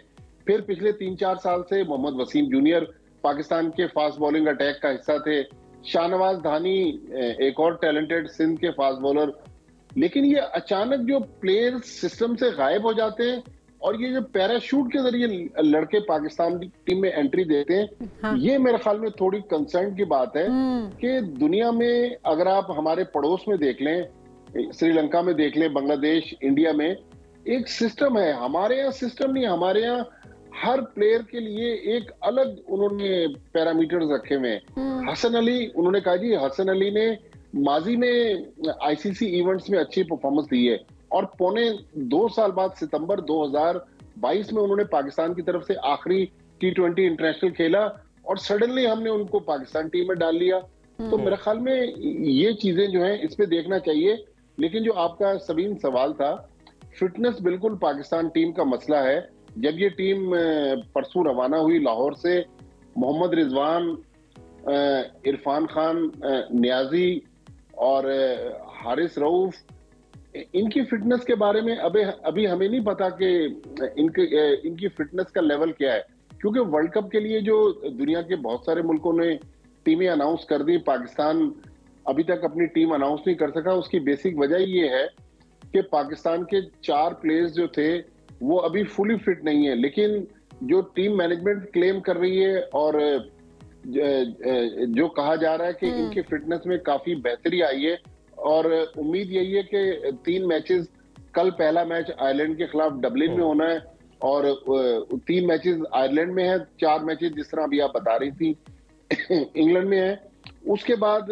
फिर पिछले 3-4 साल से मोहम्मद वसीम जूनियर पाकिस्तान के फास्ट बॉलिंग अटैक का हिस्सा थे, शाहनवाज धानी एक और टैलेंटेड सिंध के फास्ट बॉलर, लेकिन ये अचानक जो प्लेयर सिस्टम से गायब हो जाते हैं और ये जो पैराशूट के जरिए लड़के पाकिस्तान की टीम में एंट्री देते हैं, हाँ। ये मेरे ख्याल में थोड़ी कंसर्न की बात है कि दुनिया में अगर आप हमारे पड़ोस में देख लें, श्रीलंका में देख लें, बांग्लादेश, इंडिया में एक सिस्टम है। हमारे यहाँ सिस्टम नहीं, हमारे यहाँ हर प्लेयर के लिए एक अलग उन्होंने पैरामीटर्स रखे हुए हैं। हसन अली, उन्होंने कहा जी हसन अली ने माजी में आईसीसी इवेंट्स में अच्छी परफॉर्मेंस दी है और पौने 2 साल बाद सितंबर 2022 में उन्होंने पाकिस्तान की तरफ से आखिरी T20 इंटरनेशनल खेला और सडनली हमने उनको पाकिस्तान टीम में डाल लिया। तो मेरे ख्याल में ये चीजें जो हैं इस पे देखना चाहिए। लेकिन जो आपका सबीन सवाल था, फिटनेस बिल्कुल पाकिस्तान टीम का मसला है। जब ये टीम परसों रवाना हुई लाहौर से, मोहम्मद रिजवान, इरफान खान, नियाजी और हारिस रऊफ, इनकी फिटनेस के बारे में अभी हमें नहीं पता कि इनकी फिटनेस का लेवल क्या है, क्योंकि वर्ल्ड कप के लिए जो दुनिया के बहुत सारे मुल्कों ने टीमें अनाउंस कर दी, पाकिस्तान अभी तक अपनी टीम अनाउंस नहीं कर सका। उसकी बेसिक वजह ये है कि पाकिस्तान के 4 प्लेयर्स जो थे वो अभी फुली फिट नहीं है, लेकिन जो टीम मैनेजमेंट क्लेम कर रही है और जो कहा जा रहा है कि इनकी फिटनेस में काफी बेहतरी आई है और उम्मीद यही है कि 3 मैचेस, कल पहला मैच आयरलैंड के खिलाफ डबलिन में होना है और 3 मैचेस आयरलैंड में है, 4 मैचेस जिस तरह अभी आप बता रही थी इंग्लैंड में है। उसके बाद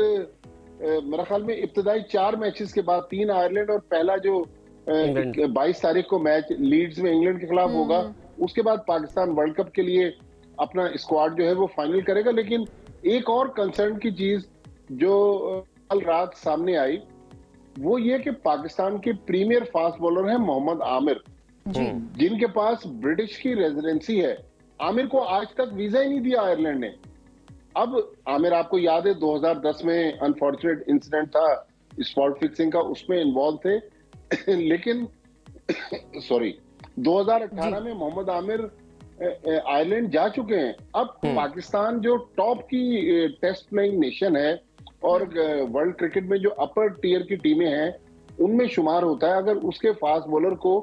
मेरा ख्याल में इब्तदाई 4 मैचेस के बाद 3 आयरलैंड और पहला जो 22 तारीख को मैच लीड्स में इंग्लैंड के खिलाफ होगा, उसके बाद पाकिस्तान वर्ल्ड कप के लिए अपना स्क्वाड जो है वो फाइनल करेगा। लेकिन एक और कंसर्न की चीज जो कल रात सामने आई वो ये कि पाकिस्तान के प्रीमियर फास्ट बॉलर हैं मोहम्मद आमिर, जिनके पास ब्रिटिश की रेजिडेंसी है। आमिर को आज तक वीजा ही नहीं दिया आयरलैंड ने। अब आमिर, आपको याद है 2010 में अनफॉर्चुनेट इंसिडेंट था स्पॉट फिक्सिंग का, उसमें इन्वॉल्व थे लेकिन 2018 में मोहम्मद आमिर आयरलैंड जा चुके हैं। अब पाकिस्तान जो टॉप की टेस्ट प्लेइंग नेशन है और वर्ल्ड क्रिकेट में जो अपर टीयर की टीमें हैं उनमें शुमार होता है। अगर उसके फास्ट बॉलर को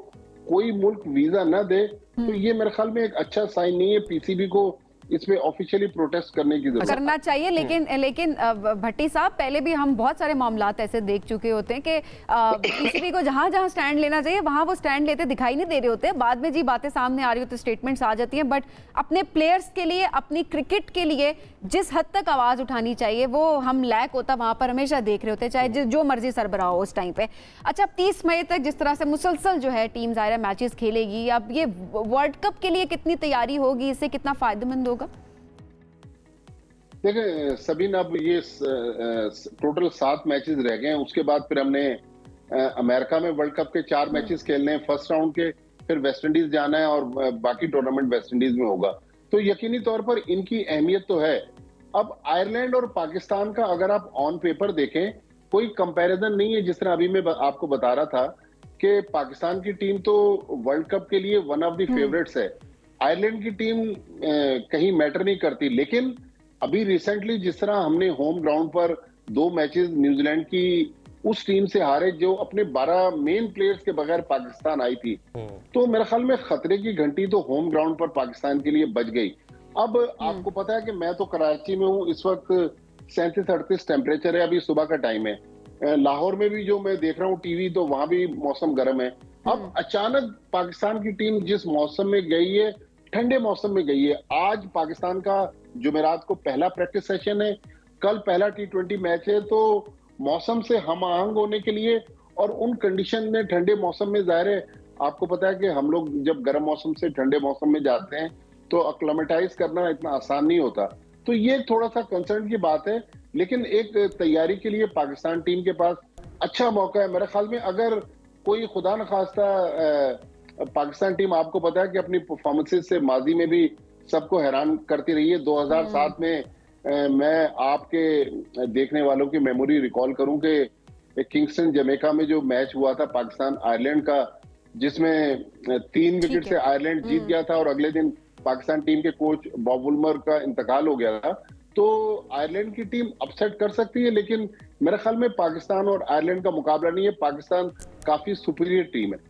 कोई मुल्क वीजा न दे तो ये मेरे ख्याल में एक अच्छा साइन नहीं है। पीसीबी को इस पे ऑफिशियली प्रोटेस्ट करने की जरूरत करना चाहिए। लेकिन भट्टी साहब, पहले भी हम बहुत सारे मामलात ऐसे देख चुके होते हैं कि पीसीबी को जहां जहां स्टैंड लेना चाहिए वहां वो स्टैंड लेते दिखाई नहीं दे रहे होते। बाद में जी बातें सामने आ रही होती, स्टेटमेंट्स आ जाती हैं, बट अपने प्लेयर्स के लिए, अपनी क्रिकेट के लिए जिस हद तक आवाज उठानी चाहिए वो हम लैक होता वहां पर हमेशा देख रहे होते, चाहे जो मर्जी सरबराह हो उस टाइम पे। अच्छा, 30 मई तक जिस तरह से मुसलसल जो है टीम ज़ाहिर मैचेस खेलेगी, अब ये वर्ल्ड कप के लिए कितनी तैयारी होगी, इससे कितना फायदेमंद होगा? देखिए सबीन, अब ये टोटल 7 मैचेस रह गए हैं, उसके बाद फिर हमने अमेरिका में वर्ल्ड कप के 4 मैचेस खेलने हैं फर्स्ट राउंड के, फिर वेस्ट इंडीज जाना है और बाकी टूर्नामेंट वेस्ट इंडीज में होगा। तो यकीनी तौर पर इनकी अहमियत तो है। अब आयरलैंड और पाकिस्तान का अगर आप ऑन पेपर देखें, कोई कंपैरिजन नहीं है। जिस तरह अभी मैं आपको बता रहा था कि पाकिस्तान की टीम तो वर्ल्ड कप के लिए वन ऑफ द फेवरेट्स है, आयरलैंड की टीम कहीं मैटर नहीं करती। लेकिन अभी रिसेंटली जिस तरह हमने होम ग्राउंड पर 2 मैचेस न्यूजीलैंड की उस टीम से हारे जो अपने 12 मेन प्लेयर्स के बगैर पाकिस्तान आई थी, तो मेरे ख्याल में खतरे की घंटी तो होम ग्राउंड पर पाकिस्तान के लिए बज गई। अब आपको पता है कि मैं तो कराची में हूँ, इस वक्त 37-38 टेम्परेचर है, अभी सुबह का टाइम है। लाहौर में भी जो मैं देख रहा हूँ टीवी, तो वहां भी मौसम गर्म है। अब अचानक पाकिस्तान की टीम जिस मौसम में गई है, ठंडे मौसम में गई है। आज पाकिस्तान का जुमेरात को पहला प्रैक्टिस सेशन है, कल पहला T20 मैच है। तो मौसम से हम आहंग होने के लिए और उन कंडीशन में ठंडे मौसम में, जाहिर है आपको पता है कि हम लोग जब गर्म मौसम से ठंडे मौसम में जाते हैं तो अक्लेमेटाइज करना इतना आसान नहीं होता। तो ये थोड़ा सा कंसर्न की बात है, लेकिन एक तैयारी के लिए पाकिस्तान टीम के पास अच्छा मौका है। मेरे ख्याल में अगर कोई खुदा न खास्ता पाकिस्तान टीम, आपको पता है कि अपनी परफॉर्मेंसेस से माजी में भी सबको हैरान करती रही है। 2007 में मैं आपके देखने वालों की मेमोरी रिकॉल करूं कि किंगस्टन जमैका में जो मैच हुआ था पाकिस्तान आयरलैंड का, जिसमें 3 विकेट से आयरलैंड जीत गया था और अगले दिन पाकिस्तान टीम के कोच बॉब वुल्मर का इंतकाल हो गया था। तो आयरलैंड की टीम अपसेट कर सकती है, लेकिन मेरे ख्याल में पाकिस्तान और आयरलैंड का मुकाबला नहीं है। पाकिस्तान काफी सुपीरियर टीम है।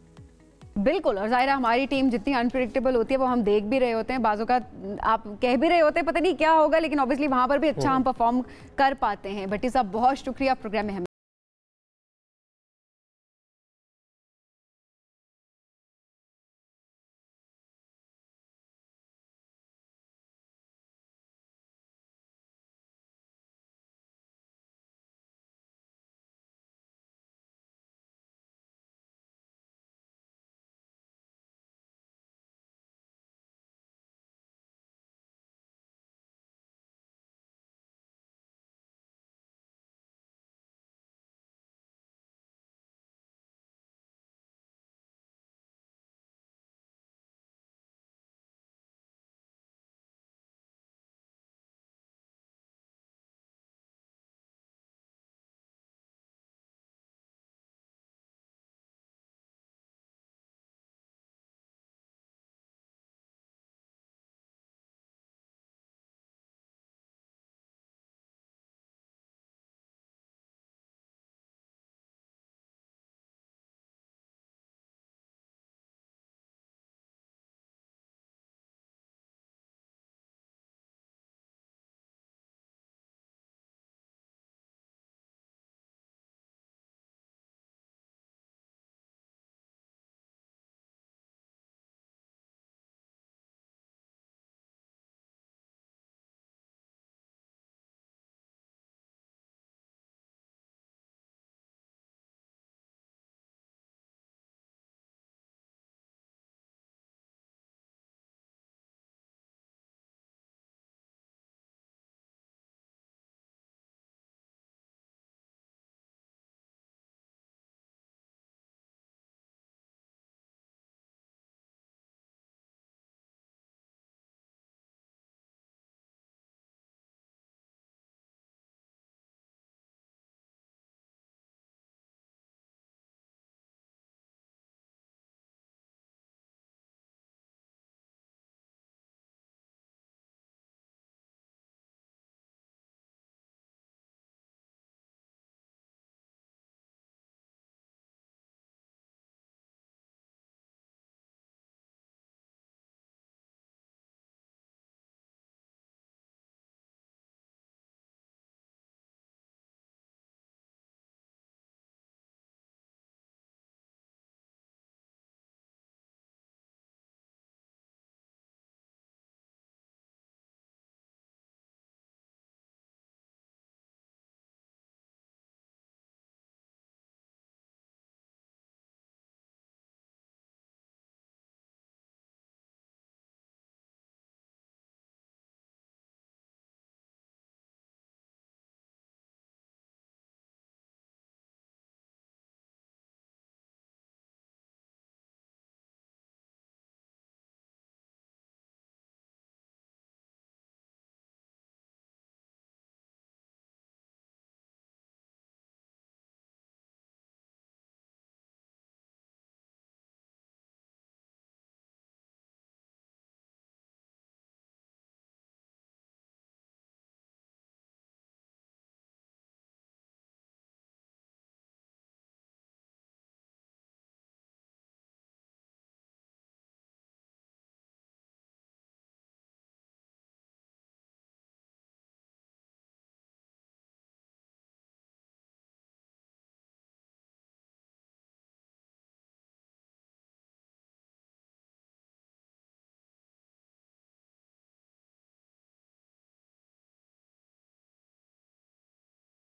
बिल्कुल, और जाहिर है हमारी टीम जितनी अनप्रेडिक्टेबल होती है वो हम देख भी रहे होते हैं, बाजों का आप कह भी रहे होते हैं पता नहीं क्या होगा, लेकिन ऑब्वियसली वहां पर भी अच्छा हम परफॉर्म कर पाते हैं। भट्टी साहब बहुत शुक्रिया प्रोग्राम में